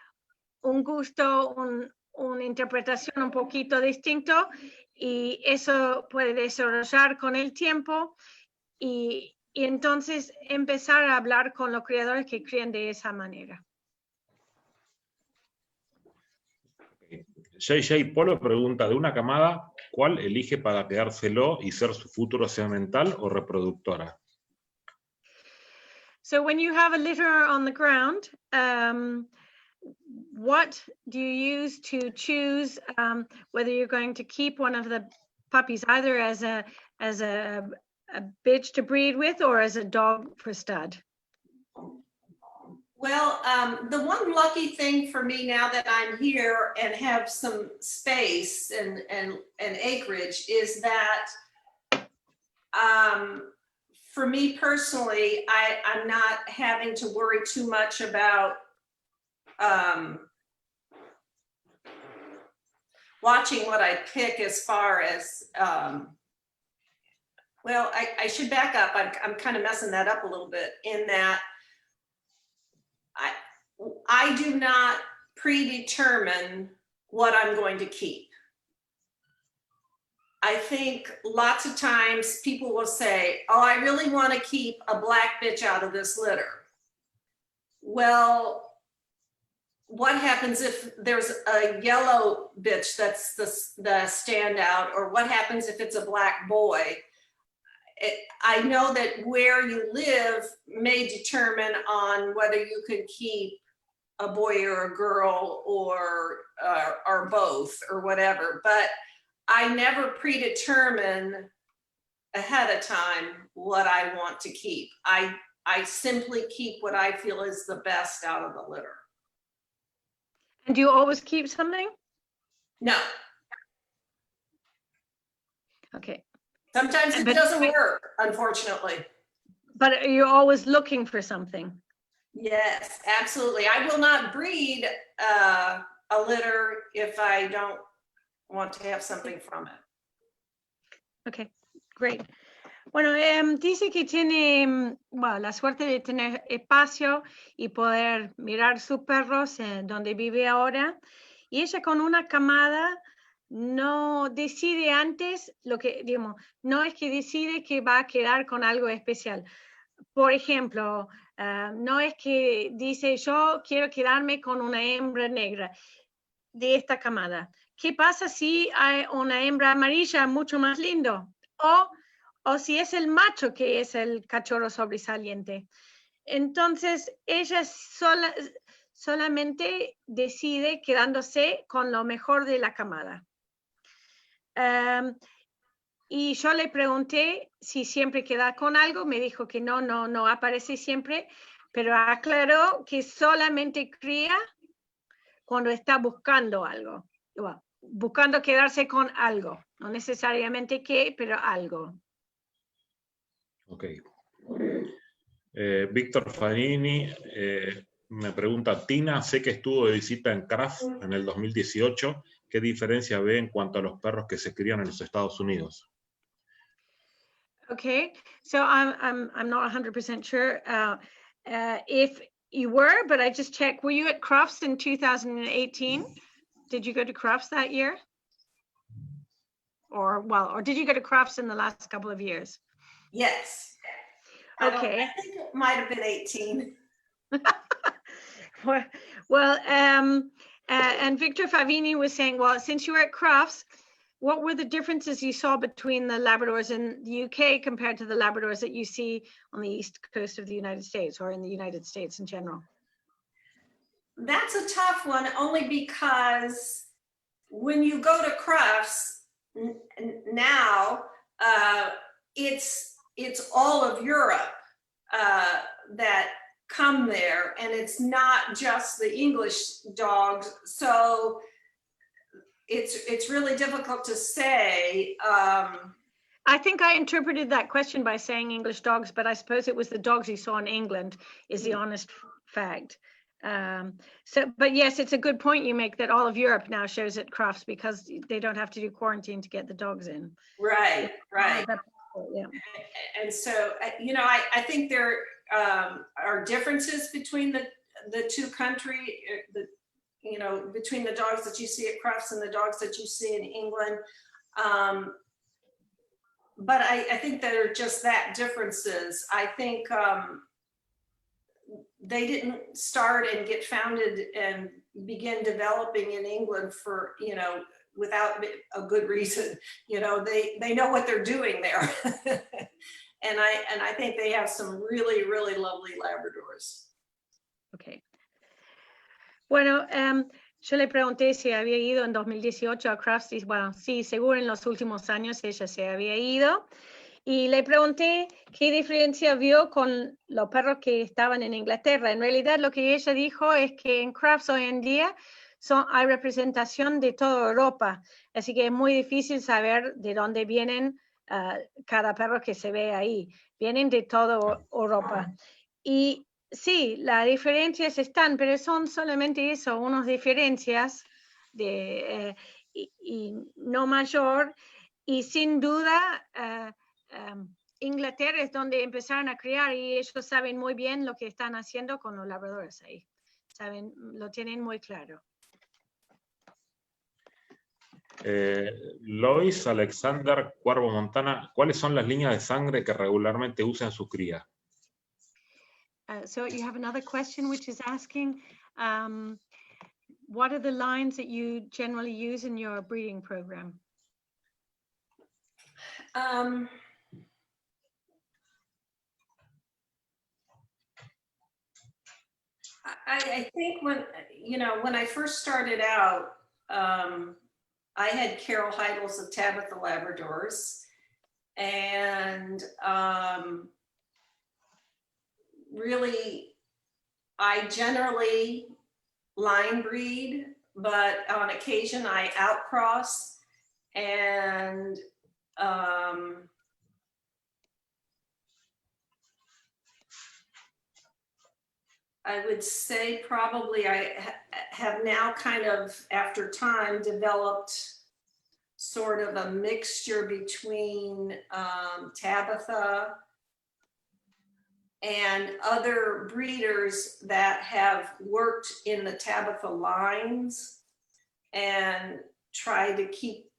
un gusto, una interpretación un poquito distinto y eso puede desarrollar con el tiempo y entonces empezar a hablar con los criadores que crían de esa manera. JJ Polo pregunta, de una camada, ¿cuál elige para quedárselo y ser su futuro semental o reproductora? So when you have a litter on the ground, what do you use to choose whether you're going to keep one of the puppies either as a bitch to breed with or as a dog for stud? Well, the one lucky thing for me now that I'm here and have some space and acreage is that for me personally, I'm not having to worry too much about watching what I pick as far as, well, I should back up. I'm kind of messing that up a little bit in that I do not predetermine what I'm going to keep. I think lots of times people will say, oh, I really want to keep a black bitch out of this litter. Well, what happens if there's a yellow bitch that's the standout, or what happens if it's a black boy? I know that where you live may determine on whether you can keep a boy or a girl or both or whatever, but I never predetermine ahead of time what I want to keep. I simply keep what I feel is the best out of the litter. And do you always keep something? No. Okay. Sometimes it doesn't work, unfortunately. But you're always looking for something. Yes, absolutely. I will not breed a litter if I don't want to have something from it. Okay, great. Bueno, dice que tiene la suerte de tener espacio y poder mirar sus perros donde vive ahora. Y ella con una camada no decide antes lo que, digamos, no es que decide que va a quedar con algo especial. Por ejemplo, no es que dice yo quiero quedarme con una hembra negra de esta camada. ¿Qué pasa si hay una hembra amarilla mucho más lindo? O si es el macho que es el cachorro sobresaliente. Entonces, ella solamente decide quedándose con lo mejor de la camada. Y yo le pregunté si siempre queda con algo, me dijo que no aparece siempre, pero aclaró que solamente cría cuando está buscando algo, buscando quedarse con algo, no necesariamente qué, pero algo. Ok. Víctor Fanini me pregunta, Tina, sé que estuvo de visita en Kraft en el 2018, ¿qué diferencia ve en cuanto a los perros que se crían en los Estados Unidos? Okay, so I'm not 100% sure if you were, but I just checked. Were you at Crufts in 2018? Did you go to Crufts that year? Or did you go to Crufts in the last couple of years? Yes. Okay. I think it might have been 18. Well, and Victor Favini was saying, well, since you were at Crufts, what were the differences you saw between the Labradors in the UK compared to the Labradors that you see on the east coast of the United States or in the United States in general? That's a tough one, only because when you go to Crufts, now it's all of Europe that come there, and it's not just the English dogs. So it's really difficult to say. I think I interpreted that question by saying English dogs, but I suppose it was the dogs you saw in England is the honest fact. But yes, it's a good point you make that all of Europe now shows at crafts because they don't have to do quarantine to get the dogs in. Right. Yeah. And so, I think there are differences between the two countries, between the dogs that you see at crafts and the dogs that you see in England. But I think they're just that differences. I think they didn't start and get founded and begin developing in England for, without a good reason. They know what they're doing there. and I think they have some really, really lovely Labradors. Okay. Bueno, yo le pregunté si había ido en 2018 a Crafts, y bueno, sí, seguro en los últimos años ella se había ido. Y le pregunté qué diferencia vio con los perros que estaban en Inglaterra. En realidad lo que ella dijo es que en Crafts hoy en día hay representación de toda Europa, así que es muy difícil saber de dónde vienen cada perro que se ve ahí. Vienen de toda Europa. Y sí, las diferencias están, pero son solamente eso, unas diferencias y no mayor. Y sin duda, Inglaterra es donde empezaron a criar y ellos saben muy bien lo que están haciendo con los labradores ahí. Saben, lo tienen muy claro. Lois Alexander Cuervo Montana, ¿cuáles son las líneas de sangre que regularmente usa en su cría? So you have another question which is asking, what are the lines that you generally use in your breeding program? I think when I first started out, I had Carol Heidels of Tabitha Labradors, and really, I generally line breed, but on occasion I outcross, and I would say probably I have now kind of, after time, developed sort of a mixture between Tabitha and other breeders that have worked in the Tabitha lines and try to keep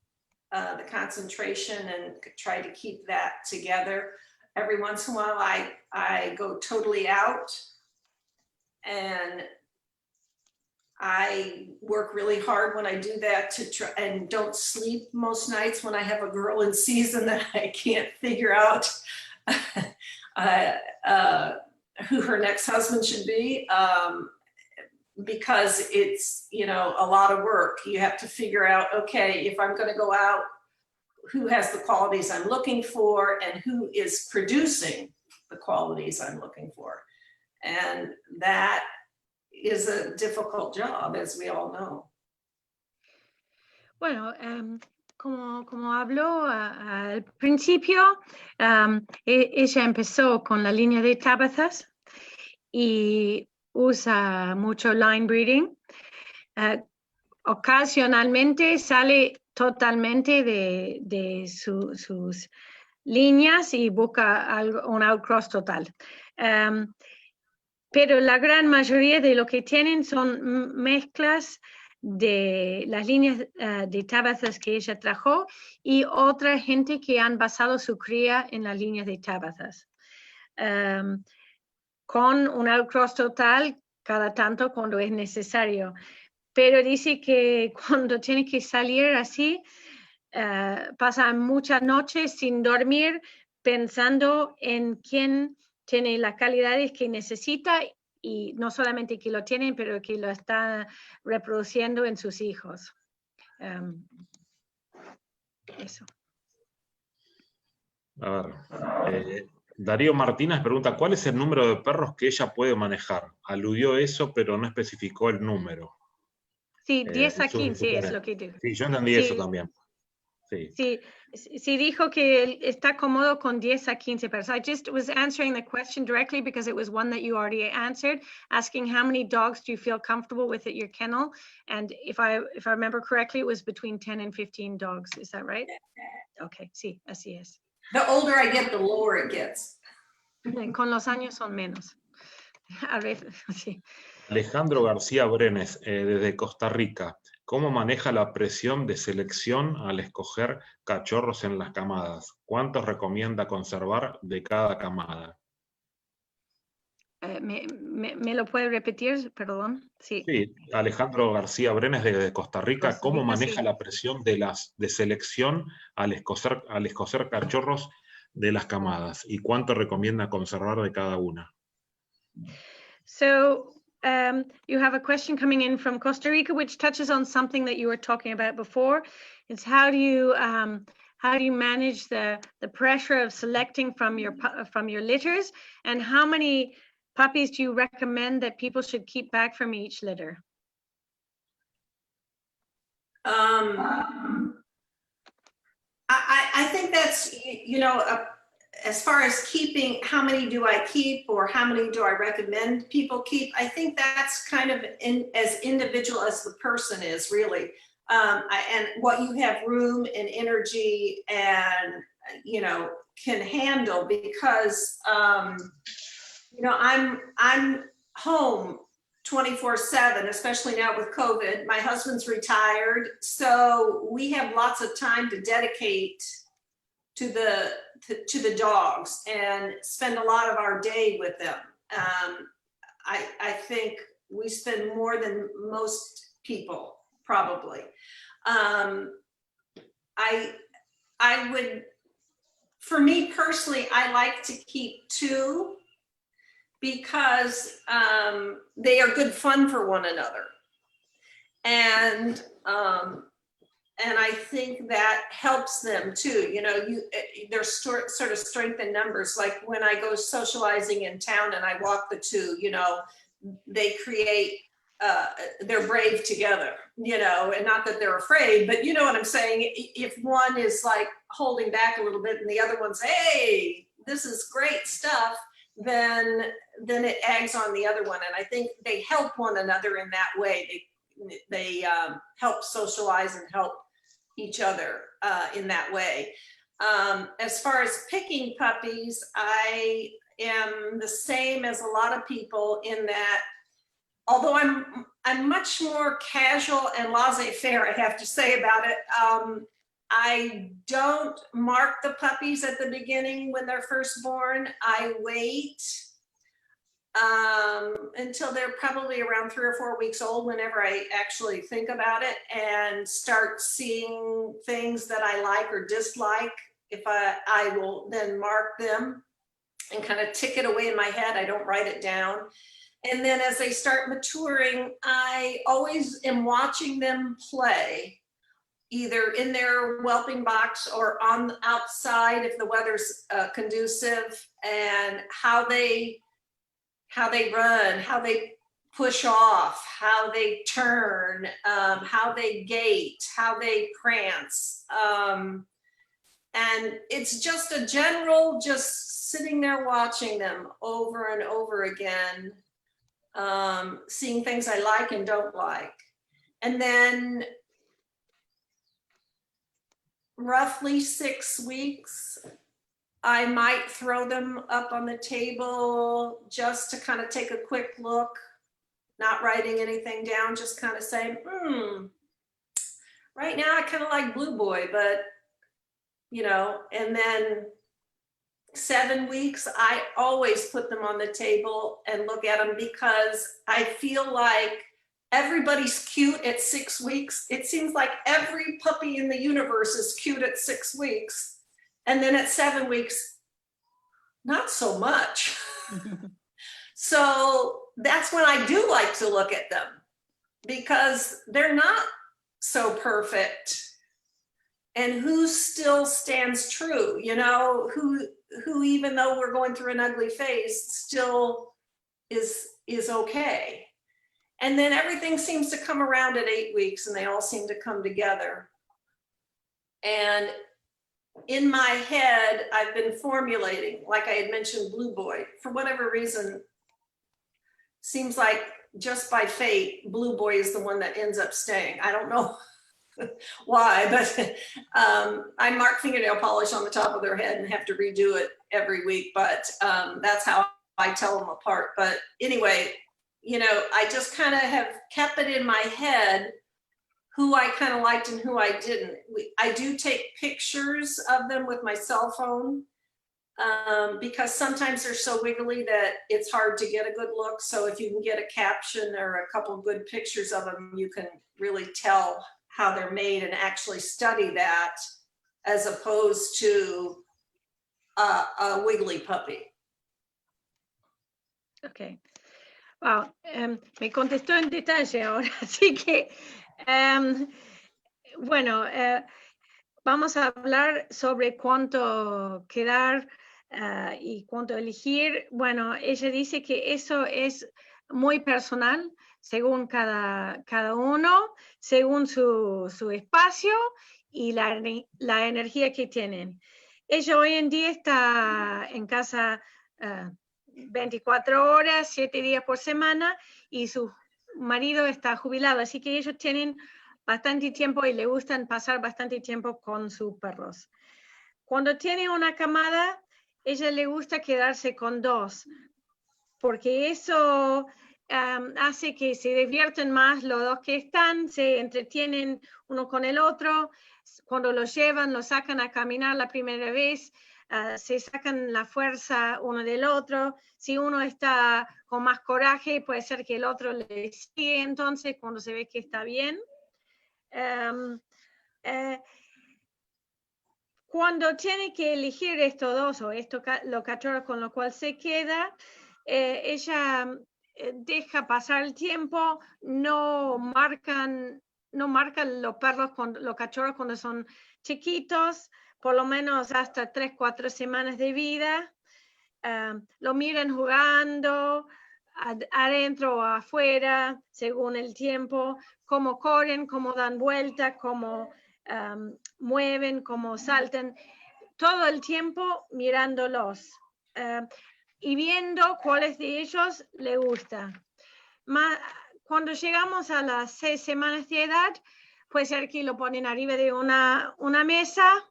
the concentration and try to keep that together. Every once in a while I go totally out, and I work really hard when I do that to try, and don't sleep most nights when I have a girl in season that I can't figure out who her next husband should be, because it's, a lot of work. You have to figure out, okay, if I'm going to go out, who has the qualities I'm looking for and who is producing the qualities I'm looking for. And that is a difficult job, as we all know. Bueno, como habló al principio, ella empezó con la línea de Tabithas y usa mucho line breeding. Ocasionalmente sale totalmente de sus líneas y busca un outcross total. Pero la gran mayoría de lo que tienen son mezclas de las líneas de Tabithas que ella trajo y otra gente que han basado su cría en las líneas de Tabithas. Con un outcross total cada tanto cuando es necesario. Pero dice que cuando tiene que salir así, pasa muchas noches sin dormir pensando en quién tiene las calidades que necesita y no solamente que lo tienen, pero que lo está reproduciendo en sus hijos. Eso. A ver, Darío Martínez pregunta, ¿cuál es el número de perros que ella puede manejar? Aludió eso, pero no especificó el número. Sí, 10 a sus 15 es instrucciones. lo que digo. Sí, yo entendí eso Sí, también. Sí. sí, dijo que él está cómodo con 10 a 15 perros. I just was answering the question directly because it was one that you already answered, asking how many dogs do you feel comfortable with at your kennel? And if I remember correctly, it was between 10 and 15 dogs. Is that right? Okay, sí, así es. The older I get, the lower it gets. Con los años son menos. A ver, sí. Alejandro García Brenes, desde Costa Rica. ¿Cómo maneja la presión de selección al escoger cachorros en las camadas? ¿Cuántos recomienda conservar de cada camada? ¿Me lo puede repetir? Perdón. Sí. Sí, Alejandro García Brenes desde Costa Rica. Costa ¿Cómo Rica, maneja sí. la presión de selección al escoger cachorros de las camadas? ¿Y cuánto recomienda conservar de cada una? So you have a question coming in from Costa Rica, which touches on something that you were talking about before. It's how do you manage the pressure of selecting from your litters, and how many puppies do you recommend that people should keep back from each litter? I think that's, as far as keeping, how many do I keep or how many do I recommend people keep? I think that's kind of as individual as the person is, really. And what you have room and energy and, can handle, because, I'm home 24/7, especially now with COVID. My husband's retired, so we have lots of time to dedicate to the dogs and spend a lot of our day with them. I think we spend more than most people, probably. I would, for me personally, I like to keep 2 because they are good fun for one another. And I think that helps them too. There's sort of strength in numbers. Like when I go socializing in town and I walk the 2, they create, they're brave together, and not that they're afraid, but you know what I'm saying? If one is like holding back a little bit and the other one's, hey, this is great stuff, then it eggs on the other one. And I think they help one another in that way. They help socialize and help each other in that way. As far as picking puppies, I am the same as a lot of people in that, although I'm much more casual and laissez-faire, I have to say about it. I don't mark the puppies at the beginning when they're first born. I wait until they're probably around 3 or 4 weeks old, whenever I actually think about it, and start seeing things that I like or dislike. If I will then mark them and kind of tick it away in my head. I don't write it down. And then as they start maturing, I always am watching them play, either in their whelping box or on outside if the weather's conducive, and how they run, how they push off, how they turn, how they gait, how they prance. And it's just a general, just sitting there watching them over and over again, seeing things I like and don't like. And then roughly 6 weeks, I might throw them up on the table just to kind of take a quick look, not writing anything down, just kind of saying, right now I kind of like Blue Boy, but and then 7 weeks, I always put them on the table and look at them, because I feel like everybody's cute at 6 weeks. It seems like every puppy in the universe is cute at 6 weeks. And then at 7 weeks, not so much. So that's when I do like to look at them, because they're not so perfect. and who still stands true, you know, who even though we're going through an ugly phase still is okay. And then everything seems to come around at 8 weeks and they all seem to come together. And in my head, I've been formulating, like I had mentioned, Blue Boy, for whatever reason, seems like just by fate, Blue Boy is the one that ends up staying. I don't know why, but I mark fingernail polish on the top of their head and have to redo it every week, but that's how I tell them apart. But anyway, you know, I just kind of have kept it in my head who I kind of liked and who I didn't. I do take pictures of them with my cell phone because sometimes they're so wiggly that it's hard to get a good look. So if you can get a caption or a couple good pictures of them, you can really tell how they're made and actually study that as opposed to a wiggly puppy. Ok. Wow, me contestó en detalle ahora, así que, bueno, vamos a hablar sobre cuánto quedar y cuánto elegir. Bueno, ella dice que eso es muy personal, según cada uno, según su espacio y la energía que tienen. Ella hoy en día está en casa 24 horas, 7 días por semana, y su marido está jubilado, así que ellos tienen bastante tiempo y le gustan pasar bastante tiempo con sus perros. Cuando tiene una camada, ella le gusta quedarse con 2, porque eso hace que se divierten más los dos que están, se entretienen uno con el otro. Cuando los llevan, los sacan a caminar la primera vez, se sacan la fuerza uno del otro. Si uno está con más coraje, puede ser que el otro le sigue, entonces cuando se ve que está bien. Cuando tiene que elegir estos dos o los cachorros con los cuales se queda, ella deja pasar el tiempo, no marcan los perros, los cachorros cuando son chiquitos, por lo menos hasta 3-4 semanas de vida. Lo miran jugando adentro o afuera, según el tiempo, cómo corren, cómo dan vueltas, cómo mueven, cómo saltan, todo el tiempo mirándolos y viendo cuáles de ellos le gusta. Cuando llegamos a las 6 semanas de edad, puede ser que lo ponen arriba de una mesa,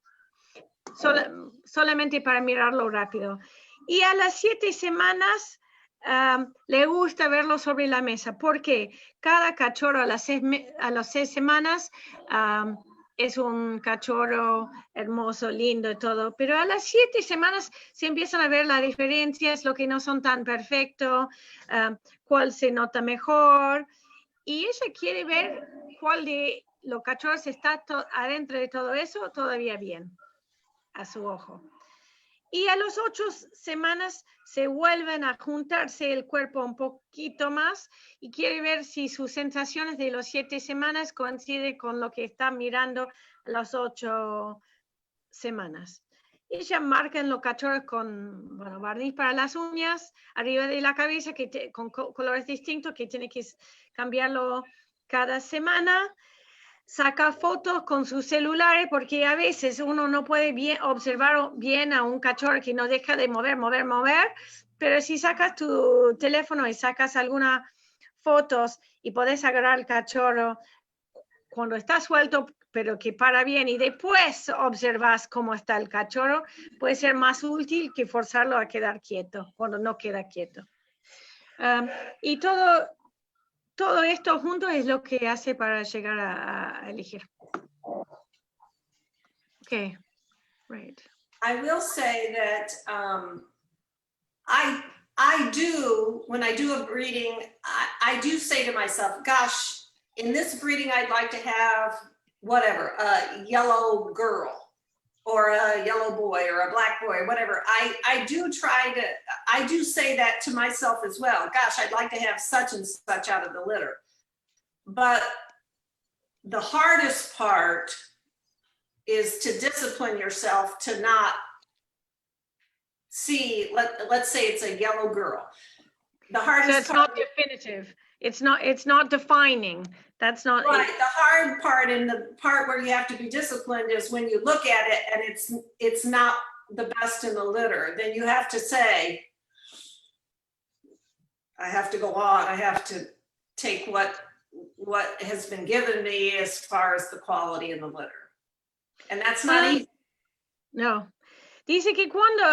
solamente para mirarlo rápido. Y a las 7 semanas le gusta verlo sobre la mesa, porque cada cachorro a las 6 semanas es un cachorro hermoso, lindo y todo, pero a las 7 semanas se empiezan a ver las diferencias, lo que no son tan perfectos, cuál se nota mejor, y ella quiere ver cuál de los cachorros está adentro de todo eso todavía bien, a su ojo. Y a las 8 semanas se vuelven a juntarse el cuerpo un poquito más y quiere ver si sus sensaciones de las 7 semanas coinciden con lo que está mirando a las 8 semanas. Ella marca en los cachorros con barniz para las uñas, arriba de la cabeza, con colores distintos, que tiene que cambiarlo cada semana. Saca fotos con sus celulares, porque a veces uno no puede observar bien a un cachorro que no deja de mover, pero si sacas tu teléfono y sacas algunas fotos y podés agarrar al cachorro cuando está suelto, pero que para bien, y después observas cómo está el cachorro, puede ser más útil que forzarlo a quedar quieto, cuando no queda quieto. Y todo esto junto es lo que hace para llegar a elegir. Okay, right. I will say that I do, when I do a breeding, I do say to myself, gosh, in this breeding, I'd like to have whatever, a yellow girl or a yellow boy or a black boy, whatever. I do say that to myself as well. Gosh, I'd like to have such and such out of the litter. But the hardest part is to discipline yourself to not see, let's say it's a yellow girl. The So hardest it's part, not definitive. It's not defining. That's not right, the hard part and the part where you have to be disciplined is when you look at it and it's not the best in the litter. Then you have to say, I have to go on. I have to take what has been given me as far as the quality in the litter. And that's not easy. No. Dice que cuando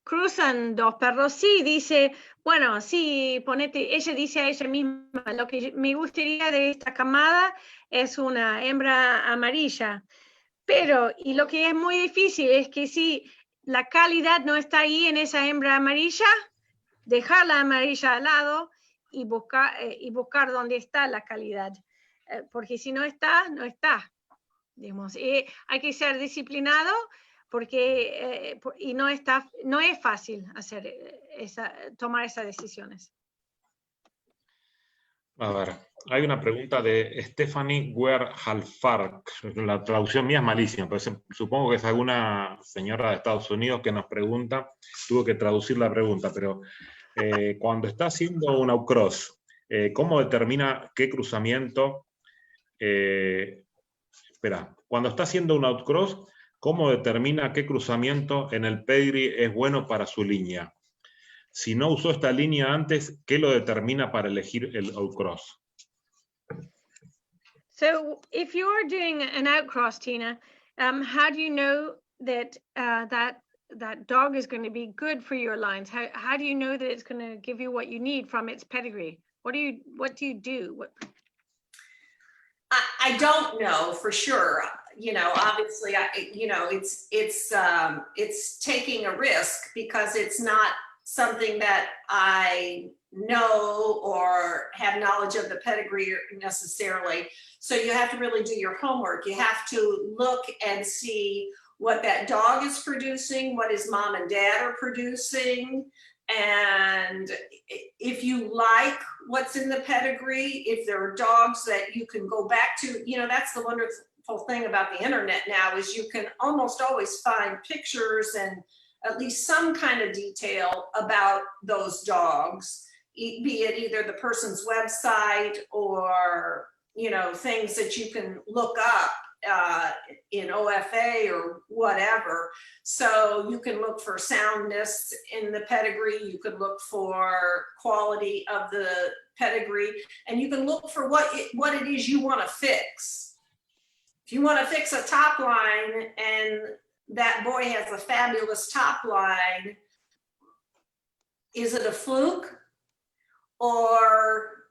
cruzan dos perros, sí, dice, bueno, sí, ponete, ella dice a ella misma, lo que me gustaría de esta camada es una hembra amarilla, pero, y lo que es muy difícil es que si la calidad no está ahí en esa hembra amarilla, dejar la amarilla al lado y buscar dónde está la calidad, porque si no está, no está, digamos. Hay que ser disciplinado porque y no es fácil tomar esas decisiones. A ver, hay una pregunta de Stephanie Werhalfark. La traducción mía es malísima, pero supongo que es alguna señora de Estados Unidos que nos pregunta. Tuve que traducir la pregunta, pero cuando está haciendo un outcross, ¿cómo determina qué cruzamiento? Cuando está haciendo un outcross, ¿cómo determina qué cruzamiento en el pedigree es bueno para su línea? Si no usó esta línea antes, ¿qué lo determina para elegir el outcross? So, if you're doing an outcross, Tina, how do you know that that dog is going to be good for your lines? How do you know that it's going to give you what you need from its pedigree? What do you do? I don't know for sure. You know, obviously, it's taking a risk because it's not something that I know or have knowledge of the pedigree necessarily. So you have to really do your homework. You have to look and see what that dog is producing, what his mom and dad are producing. And if you like what's in the pedigree, if there are dogs that you can go back to, you know, that's the wonderful thing about the internet now is you can almost always find pictures and at least some kind of detail about those dogs, be it either the person's website or, you know, things that you can look up in OFA or whatever. So you can look for soundness in the pedigree, you could look for quality of the pedigree, and you can look for what it is you want to fix. If you want to fix a top line and that boy has a fabulous top line, is it a fluke or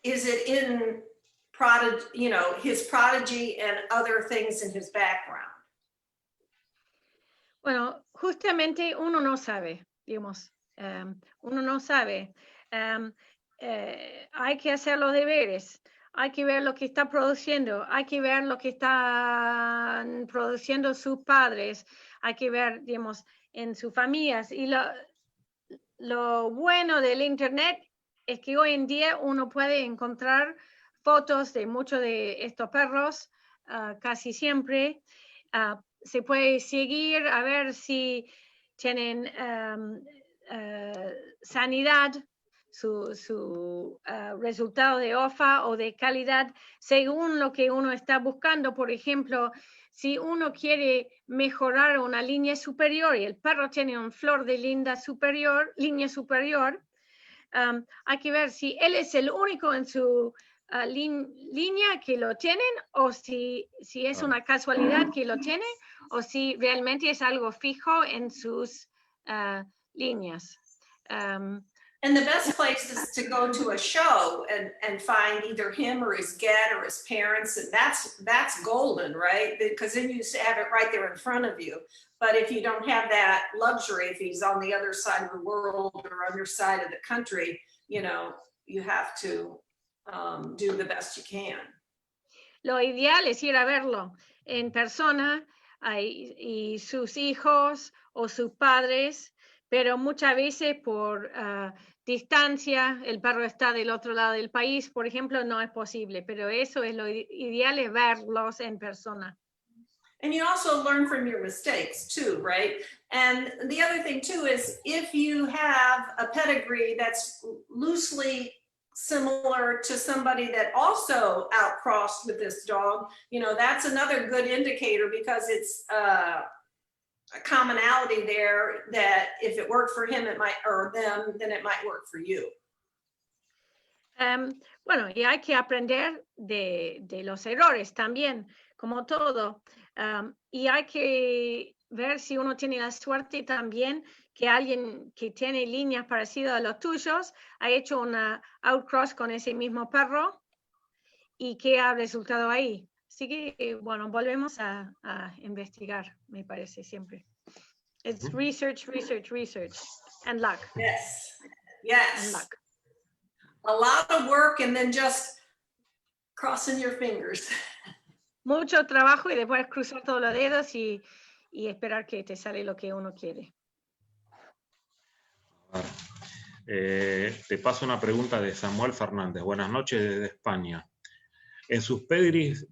is it in his prodigy and other things in his background? Bueno, justamente uno no sabe, digamos, uno no sabe. Hay que hacer los deberes, hay que ver lo que está produciendo, hay que ver lo que están produciendo sus padres, hay que ver, digamos, en sus familias. Y lo bueno del internet es que hoy en día uno puede encontrar fotos de muchos de estos perros, casi siempre. Se puede seguir a ver si tienen sanidad, su resultado de OFA o de calidad, según lo que uno está buscando. Por ejemplo, si uno quiere mejorar una línea superior y el perro tiene un flor de línea superior, hay que ver si él es el único en su línea que lo tienen o si es una casualidad que lo tiene o si realmente es algo fijo en sus líneas. And the best place is to go to a show and find either him or his dad or his parents, and that's golden, right? Because then you have it right there in front of you. But if you don't have that luxury, if he's on the other side of the world or other side of the country, you know, you have to do the best you can. Lo ideal es ir a verlo en persona y sus hijos o sus padres, pero muchas veces por distancia, el perro está del otro lado del país, por ejemplo, no es posible, pero eso es lo ideal, es verlos en persona. And you also learn from your mistakes too, right? And the other thing too is if you have a pedigree that's loosely similar to somebody that also outcrossed with this dog, you know, that's another good indicator because it's a commonality there that if it worked for him, it might, or them, then it might work for you. Bueno, y hay que aprender de los errores también, como todo. Y hay que ver si uno tiene la suerte también que alguien que tiene líneas parecidas a los tuyos ha hecho una outcross con ese mismo perro y qué ha resultado ahí. Así que, bueno, volvemos a investigar, me parece siempre. It's research, research, research, and luck. Yes, And yes. luck. A lot of work and then just crossing your fingers. Mucho trabajo y después cruzar todos los dedos y esperar que te sale lo que uno quiere. Te paso una pregunta de Samuel Fernández. Buenas noches desde España. En sus pedigrees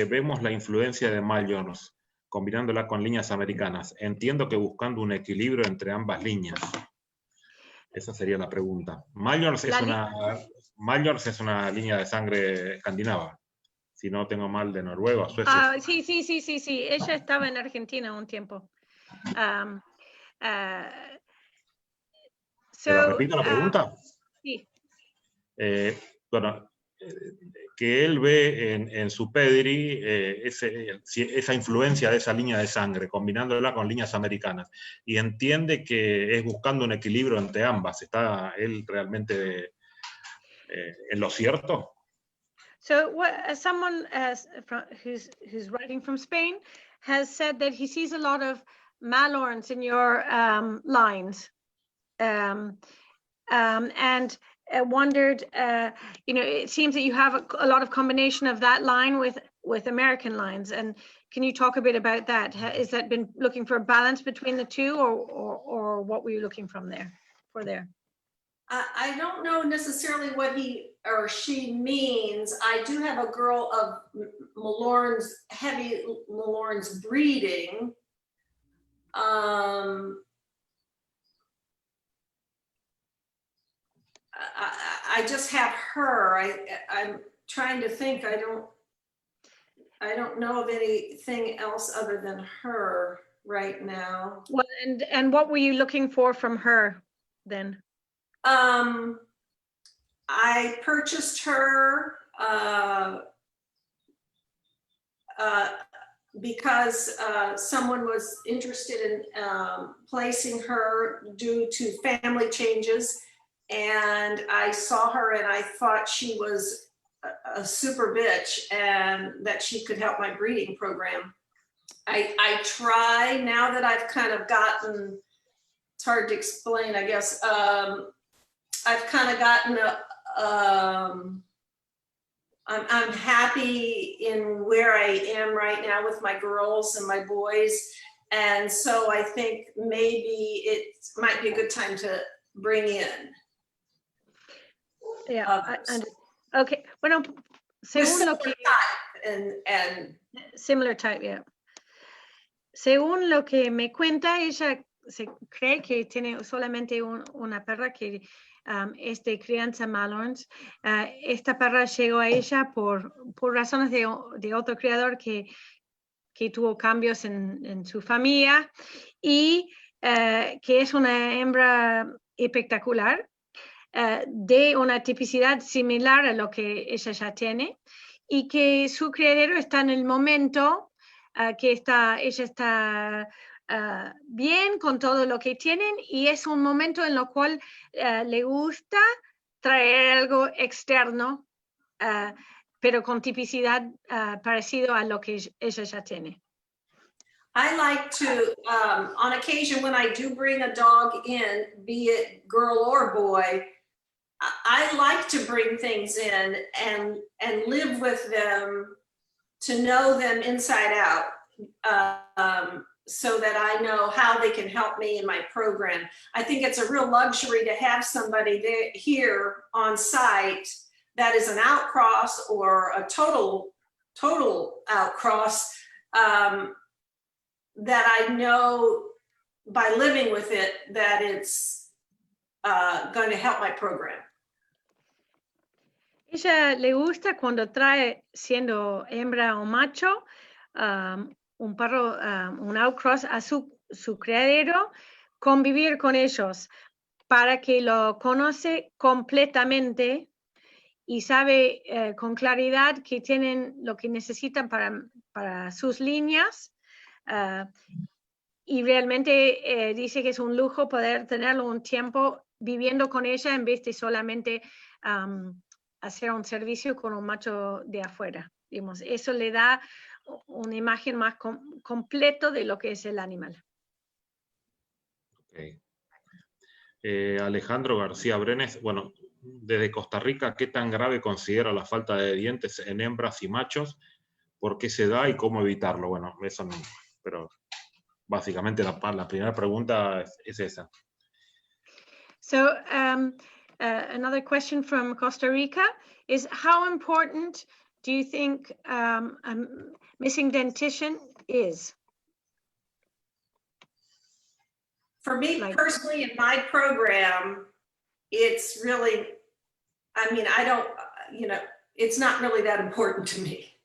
vemos la influencia de Mallards, combinándola con líneas americanas. Entiendo que buscando un equilibrio entre ambas líneas. Esa sería la pregunta. Mallards es una línea de sangre escandinava. Si no tengo mal, de Noruega o Suecia. Sí. Ella estaba en Argentina un tiempo. ¿Pero repito la pregunta? Sí. Bueno, que él ve en su pedigree esa influencia de esa línea de sangre, combinándola con líneas americanas, y entiende que es buscando un equilibrio entre ambas. ¿Está él realmente en lo cierto? So someone who's writing from Spain has said that he sees a lot of Mallards in your lines, and wondered, it seems that you have a lot of combination of that line with American lines. And can you talk a bit about that? Has that been looking for a balance between the two, or what were you looking for there? I don't know necessarily what he or she means. I do have a girl of heavy Mallards breeding. I just have her. I'm trying to think. I don't know of anything else other than her right now. Well, and what were you looking for from her then? I purchased her because someone was interested in placing her due to family changes, and I saw her and I thought she was a super bitch and that she could help my breeding program. I try, now that I've kind of gotten, it's hard to explain, I guess, I've kind of gotten I'm happy in where I am right now with my girls and my boys. And so I think maybe it might be a good time to bring in. Yeah. Okay. Bueno, según lo que and similar type, yeah. Según lo que me cuenta, ella se cree que tiene solamente una perra que es de crianza Mallards. Esta perra llegó a ella por razones de otro criador que tuvo cambios en su familia, y que es una hembra espectacular, de una tipicidad similar a lo que ella ya tiene, y que su criadero está en el momento que ella está bien con todo lo que tienen, y es un momento en lo cual le gusta traer algo externo, pero con tipicidad parecido a lo que ella ya tiene. I like to, on occasion when I do bring a dog in, be it girl or boy, I like to bring things in and live with them, to know them inside out, so that I know how they can help me in my program. I think it's a real luxury to have somebody here on site that is an outcross or a total outcross, that I know by living with it that it's going to help my program. Ella le gusta cuando trae, siendo hembra o macho, un perro, un outcross a su criadero, convivir con ellos para que lo conoce completamente y sabe con claridad que tienen lo que necesitan para sus líneas. Y realmente dice que es un lujo poder tenerlo un tiempo viviendo con ella en vez de solamente hacer un servicio con un macho de afuera. Digamos, eso le da una imagen más completo de lo que es el animal. Okay. Alejandro García Brenes, bueno, desde Costa Rica, ¿qué tan grave considera la falta de dientes en hembras y machos? ¿Por qué se da y cómo evitarlo? Bueno, eso no, pero básicamente la primera pregunta es esa. So another question from Costa Rica is, how important do you think missing dentition is? For me personally, in my program, it's really, I mean, I don't, you know, it's not really that important to me.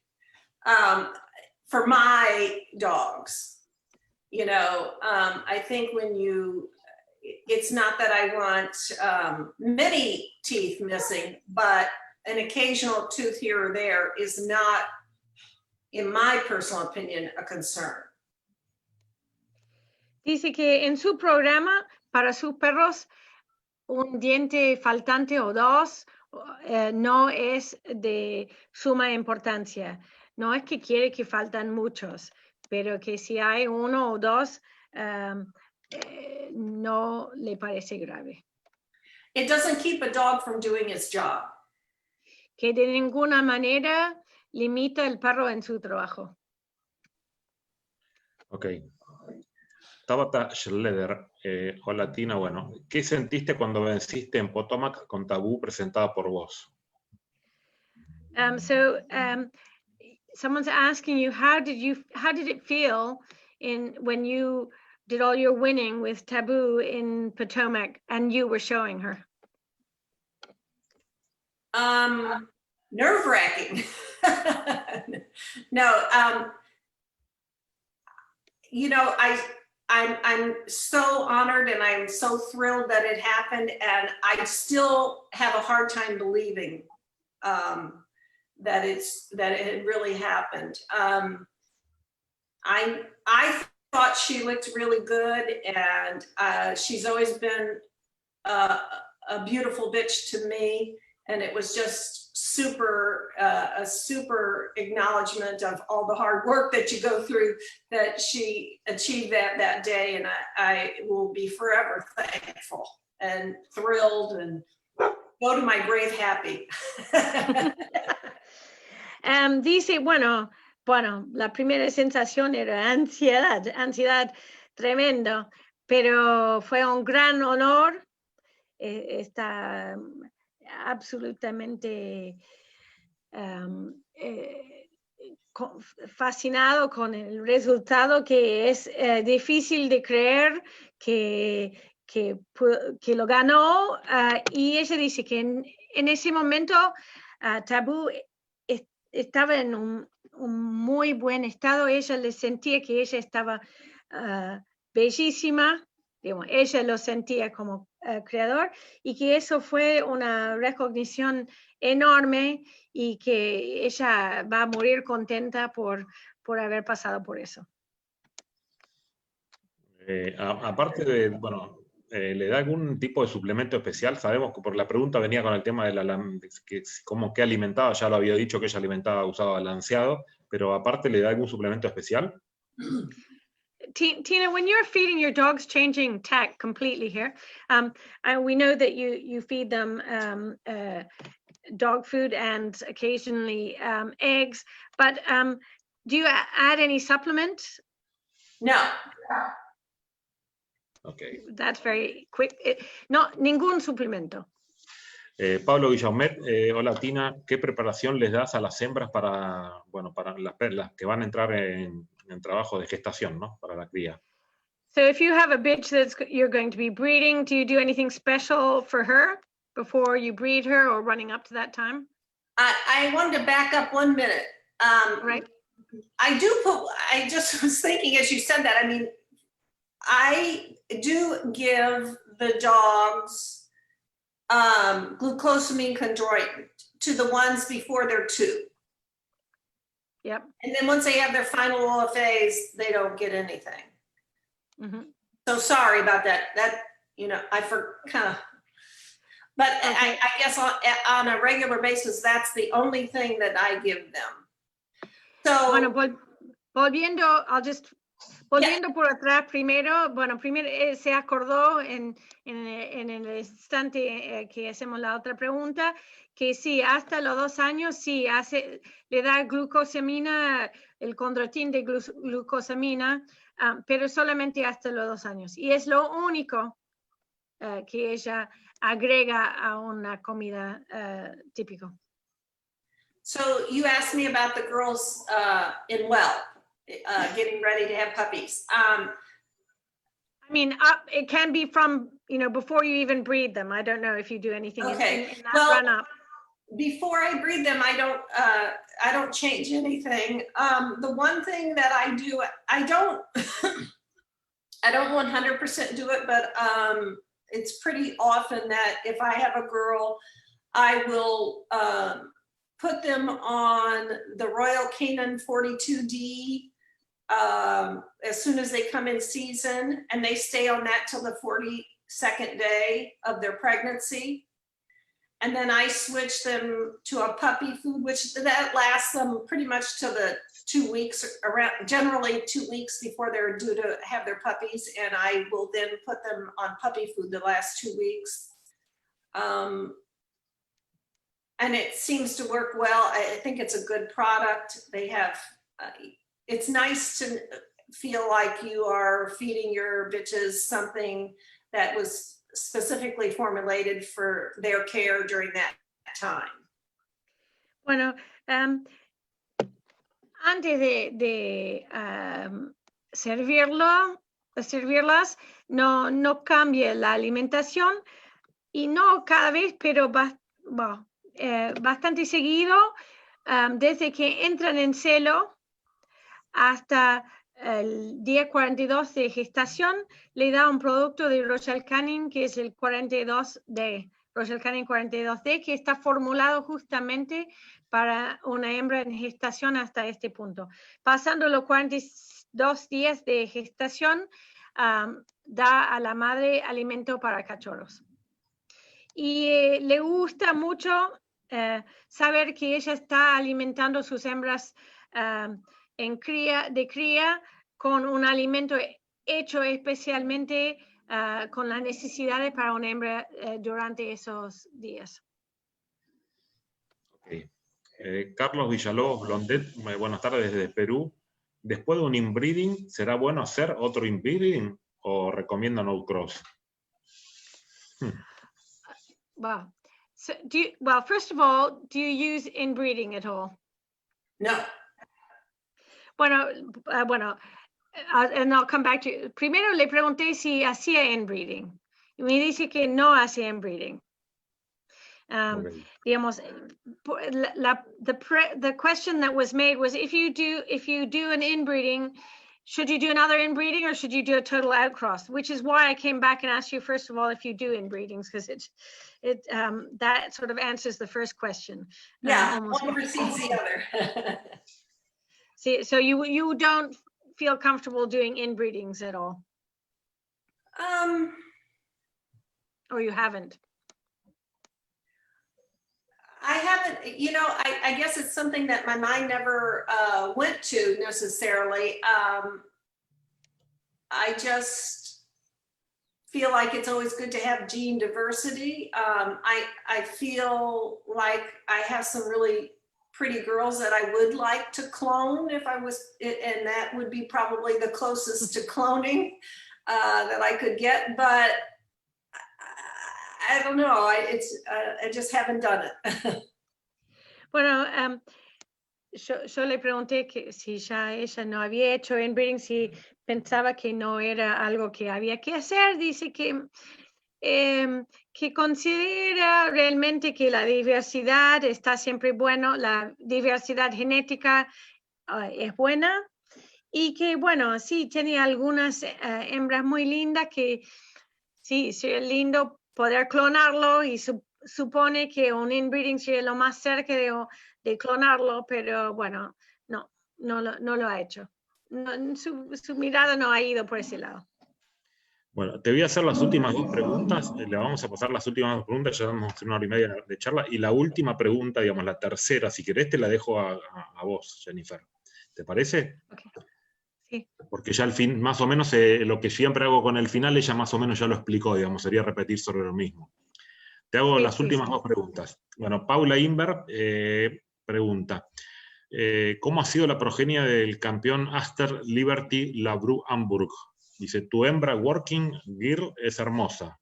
For my dogs, you know, I think when you, it's not that I want many teeth missing, but an occasional tooth here or there is not, in my personal opinion, a concern. Dice que en su programa, para sus perros, un diente faltante o dos no es de suma importancia. No es que quiere que faltan muchos, pero que si hay uno o dos, no le parece grave. It doesn't keep a dog from doing its job. Que de ninguna manera limita el perro en su trabajo. Ok. Tabata Schleder, hola Tina, bueno, ¿qué sentiste cuando venciste en Potomac con Tabú presentada por vos? Someone's asking you, how did it feel when you did all your winning with Taboo in Potomac and you were showing her? Nerve-wracking. No, you know, I'm so honored and I'm so thrilled that it happened, and I still have a hard time believing that it had really happened. I thought she looked really good, and she's always been a beautiful bitch to me, and it was just a super acknowledgement of all the hard work that you go through that she achieved that day, and I will be forever thankful and thrilled and go to my grave happy. Dice, bueno, la primera sensación era ansiedad tremendo, pero fue un gran honor. Está absolutamente fascinado con el resultado, que es difícil de creer que lo ganó, y ella dice que en ese momento Tabú estaba en un muy buen estado. Ella le sentía que ella estaba bellísima, digamos, ella lo sentía como creador, y que eso fue una recognición enorme y que ella va a morir contenta por haber pasado por eso. Aparte de, bueno, ¿le da algún tipo de suplemento especial? Sabemos que por la pregunta venía con el tema de cómo que alimentaba, ya lo había dicho que ella alimentaba, usaba balanceado, pero aparte ¿le da algún suplemento especial? Tina, when you're feeding your dogs, changing tack completely here, and we know that you feed them dog food and occasionally eggs, but do you add any supplement? No. Okay. That's very quick. No, ningún suplemento. Pablo Guillaumet, hola Tina, ¿qué preparación les das a las hembras para las que van a entrar en trabajo de gestación, ¿no? Para la cría. So if you have a bitch you're going to be breeding, do you do anything special for her before you breed her or running up to that time? I wanted to back up 1 minute. Right. I just was thinking as you said that, I mean, I do give the dogs glucosamine chondroitin to the ones before they're 2. Yep. And then once they have their final OFAs, they don't get anything. Mm-hmm. So sorry about that. That, I kind of, but Okay. I guess on a regular basis, that's the only thing that I give them. So, Bueno, volviendo por atrás primero, se acordó en el instante que hacemos la otra pregunta, que sí, hasta los 2 años sí le da glucosamina, el condroitín de glucosamina, pero solamente hasta los 2 años. Y es lo único que ella agrega a una comida típico. So you asked me about the girls in whelp, getting ready to have puppies. I mean, it can be from, before you even breed them. I don't know if you do anything in that run up. Before I breed them, I don't change anything. The one thing that I do, I don't 100% do it, but it's pretty often that if I have a girl, I will put them on the Royal Canin 42D as soon as they come in season, and they stay on that till the 42nd day of their pregnancy. And then I switch them to a puppy food, which that lasts them pretty much till the 2 weeks, generally 2 weeks before they're due to have their puppies. And I will then put them on puppy food the last 2 weeks. And it seems to work well. I think it's a good product. They have, it's nice to feel like you are feeding your bitches something that was specifically formulated for their care during that time. Bueno, antes de servirlas, no cambie la alimentación, y no cada vez, pero bastante seguido, desde que entran en celo hasta el día 42 de gestación, le da un producto de Royal Canin que es el 42D, Royal Canin 42D, que está formulado justamente para una hembra en gestación hasta este punto. Pasando los 42 días de gestación, da a la madre alimento para cachorros. Y le gusta mucho saber que ella está alimentando sus hembras de cría con un alimento hecho especialmente con las necesidades para una hembra durante esos días. Okay. Carlos Villalobos Blondet, buenas tardes desde Perú. Después de un inbreeding, ¿será bueno hacer otro inbreeding o recomienda no cross? Wow. So first of all, do you use inbreeding at all? No. Bueno, and I'll come back to you. Primero le pregunté si hacía inbreeding. Y me dice que no hacía inbreeding. Okay. Digamos, the question that was made was if you do an inbreeding, should you do another inbreeding or should you do a total outcross? Which is why I came back and asked you first of all if you do inbreedings, because that sort of answers the first question. Yeah, one precedes the other. See, so you don't feel comfortable doing inbreedings at all? Or you haven't? I haven't, I guess it's something that my mind never went to necessarily. I just feel like it's always good to have gene diversity. I feel like I have some really pretty girls that I would like to clone if I was, and that would be probably the closest to cloning that I could get, but I don't know. I just haven't done it. Bueno, yo le pregunté que si ya ella no había hecho inbreeding, si pensaba que no era algo que había que hacer. Dice que considera realmente que la diversidad está siempre bueno, la diversidad genética es buena, y que bueno, sí, tiene algunas hembras muy lindas que sí, sería lindo poder clonarlo, y supone que un inbreeding sería lo más cerca de clonarlo, pero bueno, no lo ha hecho. No, su mirada no ha ido por ese lado. Bueno, te voy a hacer las últimas dos preguntas. Le vamos a pasar las últimas dos preguntas, ya vamos a hacer 1 hora y media de charla. Y la última pregunta, digamos, la tercera, si querés, te la dejo a vos, Jennifer. ¿Te parece? Okay. Sí. Porque ya al fin, más o menos, lo que siempre hago con el final, ella más o menos ya lo explicó, digamos, sería repetir sobre lo mismo. Te hago las últimas dos preguntas. Bueno, Paula Inver pregunta, ¿cómo ha sido la progenie del campeón Aster Liberty Labrador Hamburg? Dice, tu hembra Working Girl es hermosa.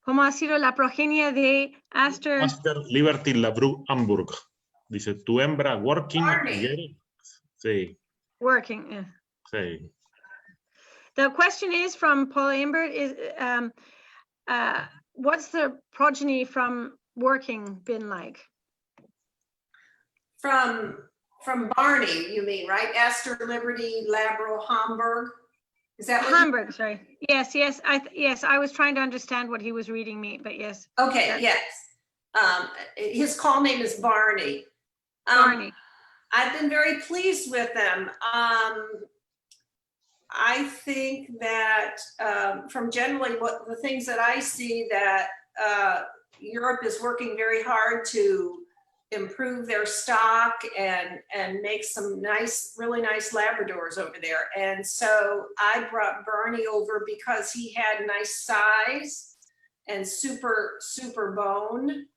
¿Cómo ha sido la progenie de Aster Liberty Labrador Hamburg? Dice, tu hembra Working Girl. Sí. Working, yeah. Sí. The question is from Paul Imbert, is what's the progeny from Working been like? From Barney, you mean, right? Aster Liberty Labrador Hamburg. Is that what Hamburg, sorry. Yes, I was trying to understand what he was reading me, but yes. Okay, yes. His call name is Barney. Barney. I've been very pleased with them. I think that from generally what the things that I see, that Europe is working very hard to improve their stock and make some nice, really nice Labradors over there. And so I brought Barney over because he had nice size and super bone,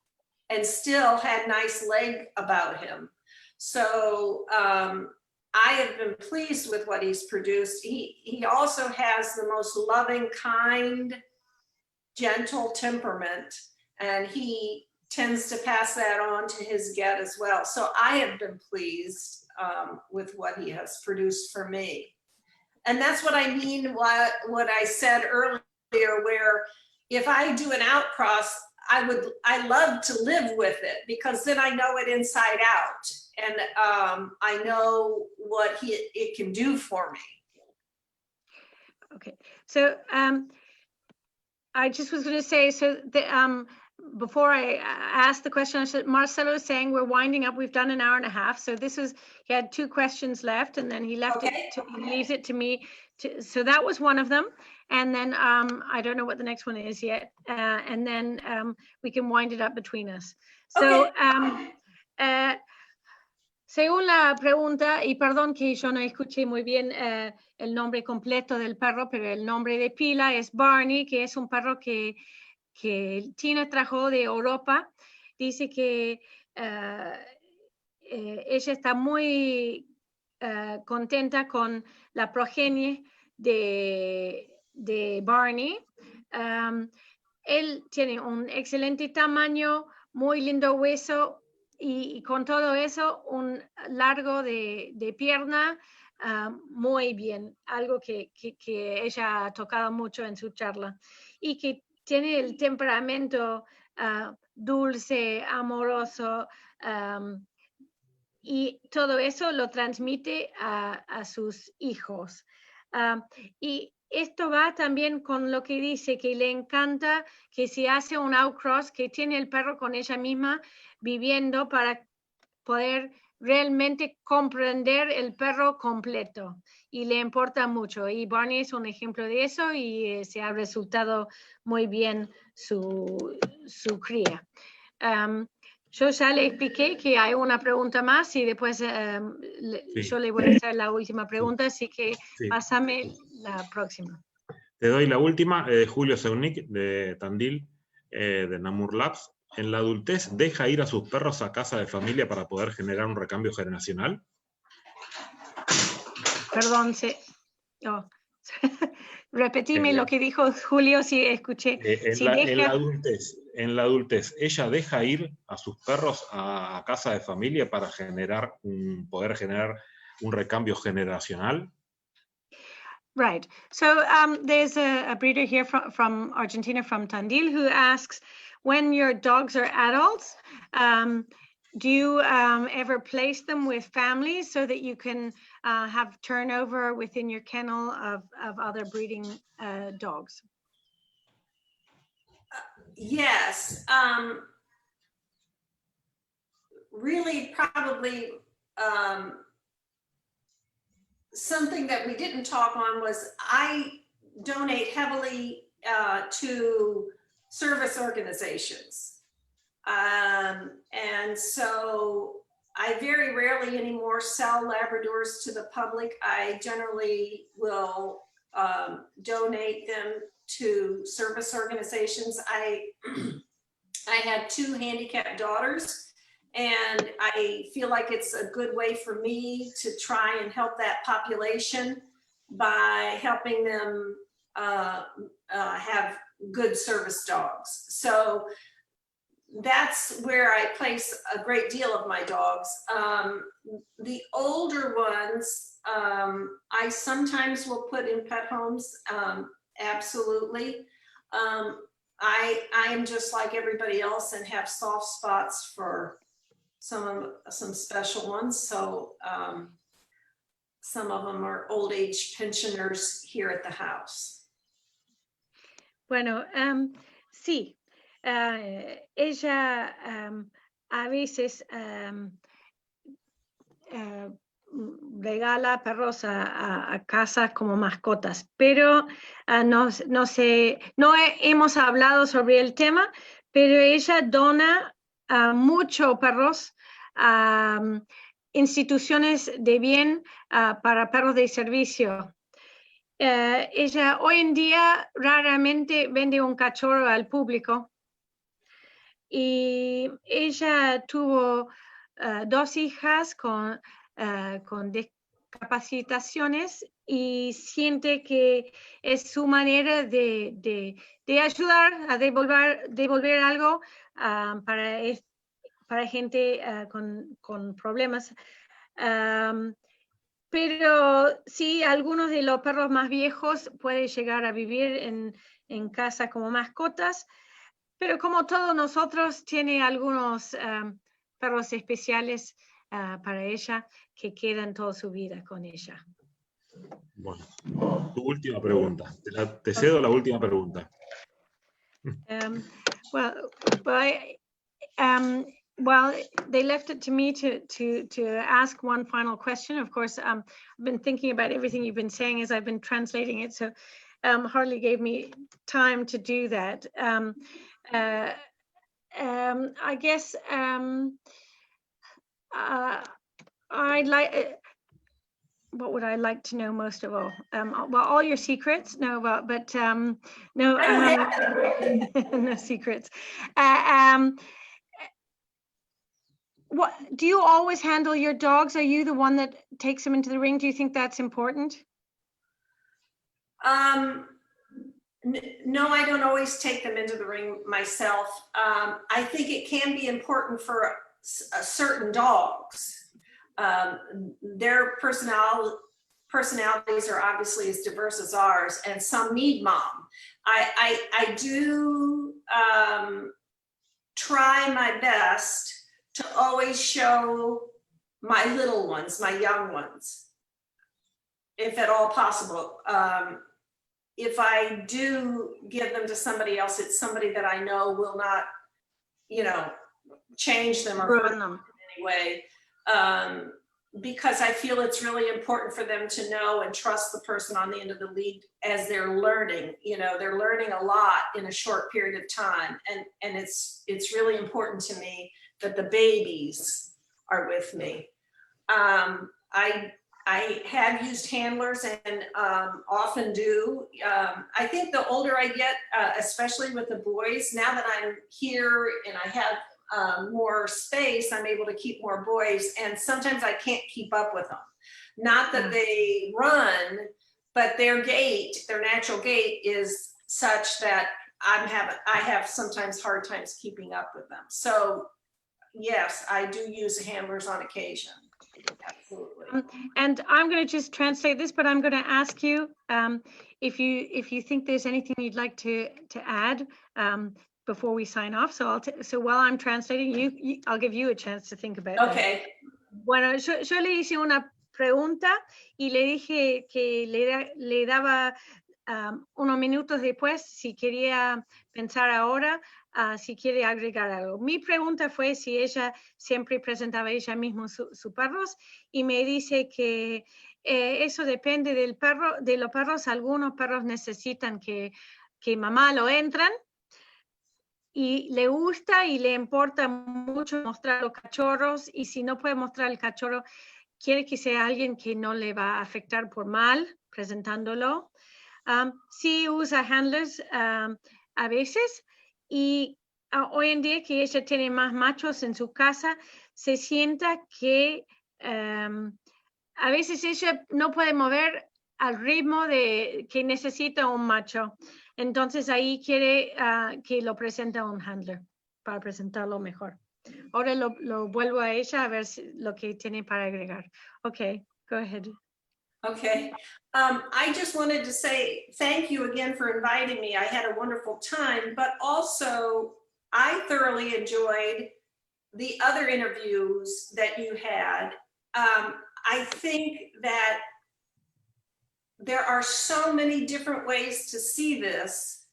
and still had nice leg about him. So I have been pleased with what he's produced. He also has the most loving, kind, gentle temperament, and he tends to pass that on to his get as well. So I have been pleased with what he has produced for me. And that's what I mean, what I said earlier, where if I do an outcross, I love to live with it, because then I know it inside out, and I know what it can do for me. Okay, so I just was going to say, so before I asked the question, I said, Marcelo is saying we're winding up. We've done an hour and a half. So he had 2 questions left, and then he left he leaves it to me. So that was one of them. And then I don't know what the next one is yet. And then we can wind it up between us. So según la pregunta, y perdón que yo no escuché muy bien el nombre completo del perro, pero el nombre de pila es Barney, que es un perro que Tina trajo de Europa. Dice que ella está muy contenta con la progenie de Barney. Él tiene un excelente tamaño, muy lindo hueso, y con todo eso un largo de pierna muy bien, algo que ella ha tocado mucho en su charla, y que tiene el temperamento dulce, amoroso, y todo eso lo transmite a sus hijos. Y esto va también con lo que dice, que le encanta que si hace un outcross, que tiene el perro con ella misma viviendo, para poder realmente comprender el perro completo, y le importa mucho, y Barney es un ejemplo de eso, y se ha resultado muy bien su cría. Yo ya le expliqué que hay una pregunta más, y después yo le voy a hacer la última pregunta, así que pásame la próxima. Te doy la última, Julio Seunic, de Tandil, de Namur Labs. ¿En la adultez deja ir a sus perros a casa de familia para poder generar un recambio generacional? Perdón, repetime lo que dijo Julio, si escuché. En la adultez, en la adultez, ¿ella deja ir a sus perros a casa de familia para poder generar un recambio generacional? Right. So there's a breeder here from Argentina, from Tandil, who asks, when your dogs are adults, do you ever place them with families so that you can have turnover within your kennel of other breeding dogs? Yes. Really, probably something that we didn't talk on was I donate heavily to service organizations. And so I very rarely anymore sell Labradors to the public. I generally will donate them to service organizations. I had 2 handicapped daughters, and I feel like it's a good way for me to try and help that population by helping them have good service dogs. So that's where I place a great deal of my dogs. The older ones, I sometimes will put in pet homes, absolutely. I am just like everybody else and have soft spots for some special ones. So some of them are old age pensioners here at the house. Bueno, sí. Ella a veces regala perros a casa como mascotas, pero no hemos hablado sobre el tema, pero ella dona muchos perros a instituciones de bien para perros de servicio. Ella hoy en día raramente vende un cachorro al público, y ella tuvo 2 hijas con discapacitaciones y siente que es su manera de ayudar a devolver algo para gente con problemas. Pero sí, algunos de los perros más viejos pueden llegar a vivir en casa como mascotas, pero como todos nosotros, tiene algunos perros especiales para ella que quedan toda su vida con ella. Bueno, tu última pregunta. Te cedo la última pregunta. Well, they left it to me to ask one final question. Of course, I've been thinking about everything you've been saying as I've been translating it, so hardly gave me time to do that. I guess I'd like. What would I like to know most of all? Well, all your secrets. No, but no, no secrets. What do you always handle your dogs? Are you the one that takes them into the ring? Do you think that's important? No, I don't always take them into the ring myself. I think it can be important for certain dogs. Their personalities are obviously as diverse as ours, and some need mom. I do try my best to always show my little ones, my young ones, if at all possible. If I do give them to somebody else, it's somebody that I know will not, change them or hurt them in any way. Because I feel it's really important for them to know and trust the person on the end of the lead as they're learning. They're learning a lot in a short period of time, and it's really important to me that the babies are with me. I have used handlers and often do. I think the older I get, especially with the boys, now that I'm here and I have more space, I'm able to keep more boys, and sometimes I can't keep up with them. Not that they run, but their natural gait is such that I have sometimes hard times keeping up with them. So yes, I do use handlers on occasion. Absolutely. And I'm going to just translate this, but I'm going to ask you if you think there's anything you'd like to add before we sign off. So so while I'm translating, I'll give you a chance to think about that. Okay. Bueno, yo le hice una pregunta y le dije que le daba unos minutos después si quería pensar ahora, si quiere agregar algo. Mi pregunta fue si ella siempre presentaba ella misma sus perros y me dice que eso depende del perro, de los perros. Algunos perros necesitan que mamá lo entran y le gusta y le importa mucho mostrar los cachorros, y si no puede mostrar el cachorro, quiere que sea alguien que no le va a afectar por mal presentándolo. Sí usa handlers a veces, y hoy en día que ella tiene más machos en su casa, se sienta que a veces ella no puede mover al ritmo que necesita un macho. Entonces ahí quiere que lo presente un handler para presentarlo mejor. Ahora lo vuelvo a ella a ver lo que tiene para agregar. Okay, go ahead. Okay. I just wanted to say thank you again for inviting me. I had a wonderful time, but also I thoroughly enjoyed the other interviews that you had. I think that there are so many different ways to see this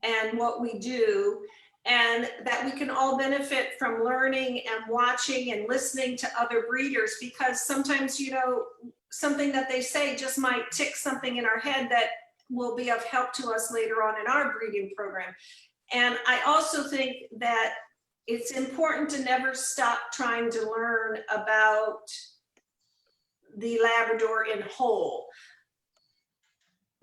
and what we do, and that we can all benefit from learning and watching and listening to other breeders, because sometimes, you know, something that they say just might tick something in our head that will be of help to us later on in our breeding program. And I also think that it's important to never stop trying to learn about the Labrador in whole.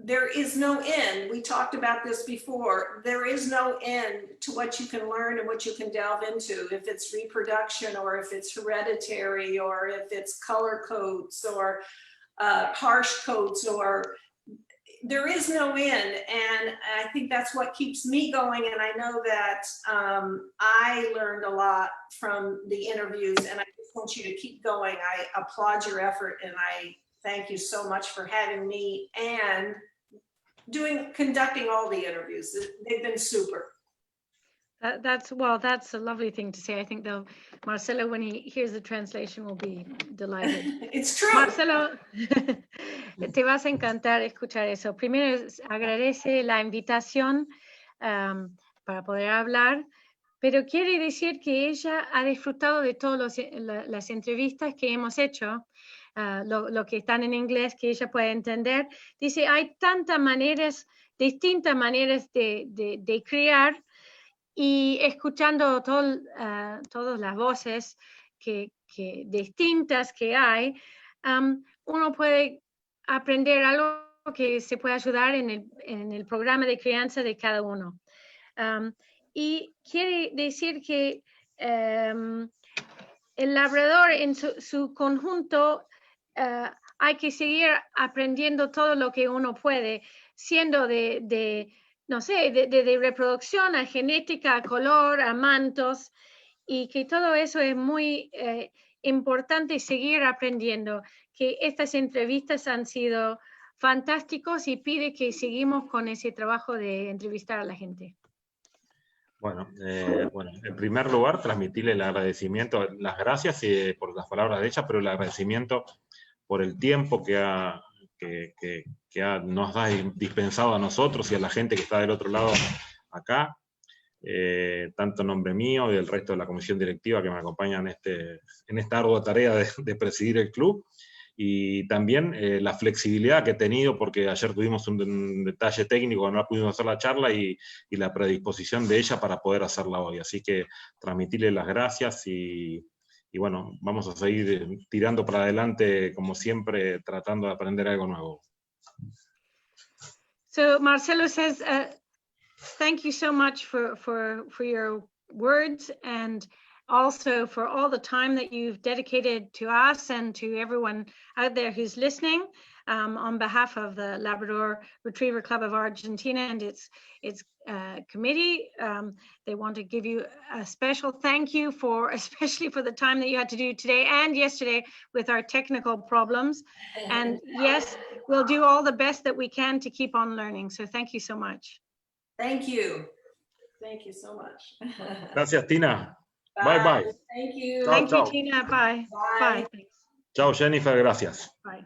There is no end. We talked about this before. There is no end to what you can learn and what you can delve into, if it's reproduction or if it's hereditary or if it's color coats or harsh coats, or there is no end. And I think that's what keeps me going. And I know that I learned a lot from the interviews, and I just want you to keep going. I applaud your effort, and I thank you so much for having me and conducting all the interviews. They've been super. That's a lovely thing to say. I think though Marcelo, when he hears the translation, will be delighted. It's true. Marcelo, te vas a encantar escuchar eso. Primero agradece la invitación para poder hablar, pero quiere decir que ella ha disfrutado de todas las entrevistas que hemos hecho. Lo que están en inglés, que ella puede entender. Dice, hay tantas maneras, distintas maneras de criar, y escuchando todas las voces que distintas que hay, uno puede aprender algo que se puede ayudar en el programa de crianza de cada uno. Y quiere decir que el labrador en su conjunto, hay que seguir aprendiendo todo lo que uno puede, siendo no sé, de reproducción a genética, a color, a mantos, y que todo eso es muy importante seguir aprendiendo, que estas entrevistas han sido fantásticos y pide que seguimos con ese trabajo de entrevistar a la gente. Bueno, en primer lugar, transmitirle el agradecimiento, las gracias por las palabras de ella, pero el agradecimiento por el tiempo que nos ha dispensado a nosotros y a la gente que está del otro lado acá, tanto en nombre mío y del resto de la comisión directiva que me acompañan en esta ardua tarea de presidir el club, y también la flexibilidad que he tenido, porque ayer tuvimos un detalle técnico, no pudimos hacer la charla, y la predisposición de ella para poder hacerla hoy. Así que transmitirle las gracias y bueno, vamos a seguir tirando para adelante, como siempre, tratando de aprender algo nuevo. So Marcelo says, thank you so much for your words, and also for all the time that you've dedicated to us and to everyone out there who's listening. on behalf of the Labrador Retriever Club of Argentina and its committee. They want to give you a special thank you especially for the time that you had to do today and yesterday with our technical problems. And yes, we'll do all the best that we can to keep on learning. So thank you so much. Thank you. Thank you so much. Gracias, Tina. Bye, bye. Thank you. Chao, Thank you, chao. Tina. Bye. Bye. Bye. Chao, Jennifer, gracias. Bye.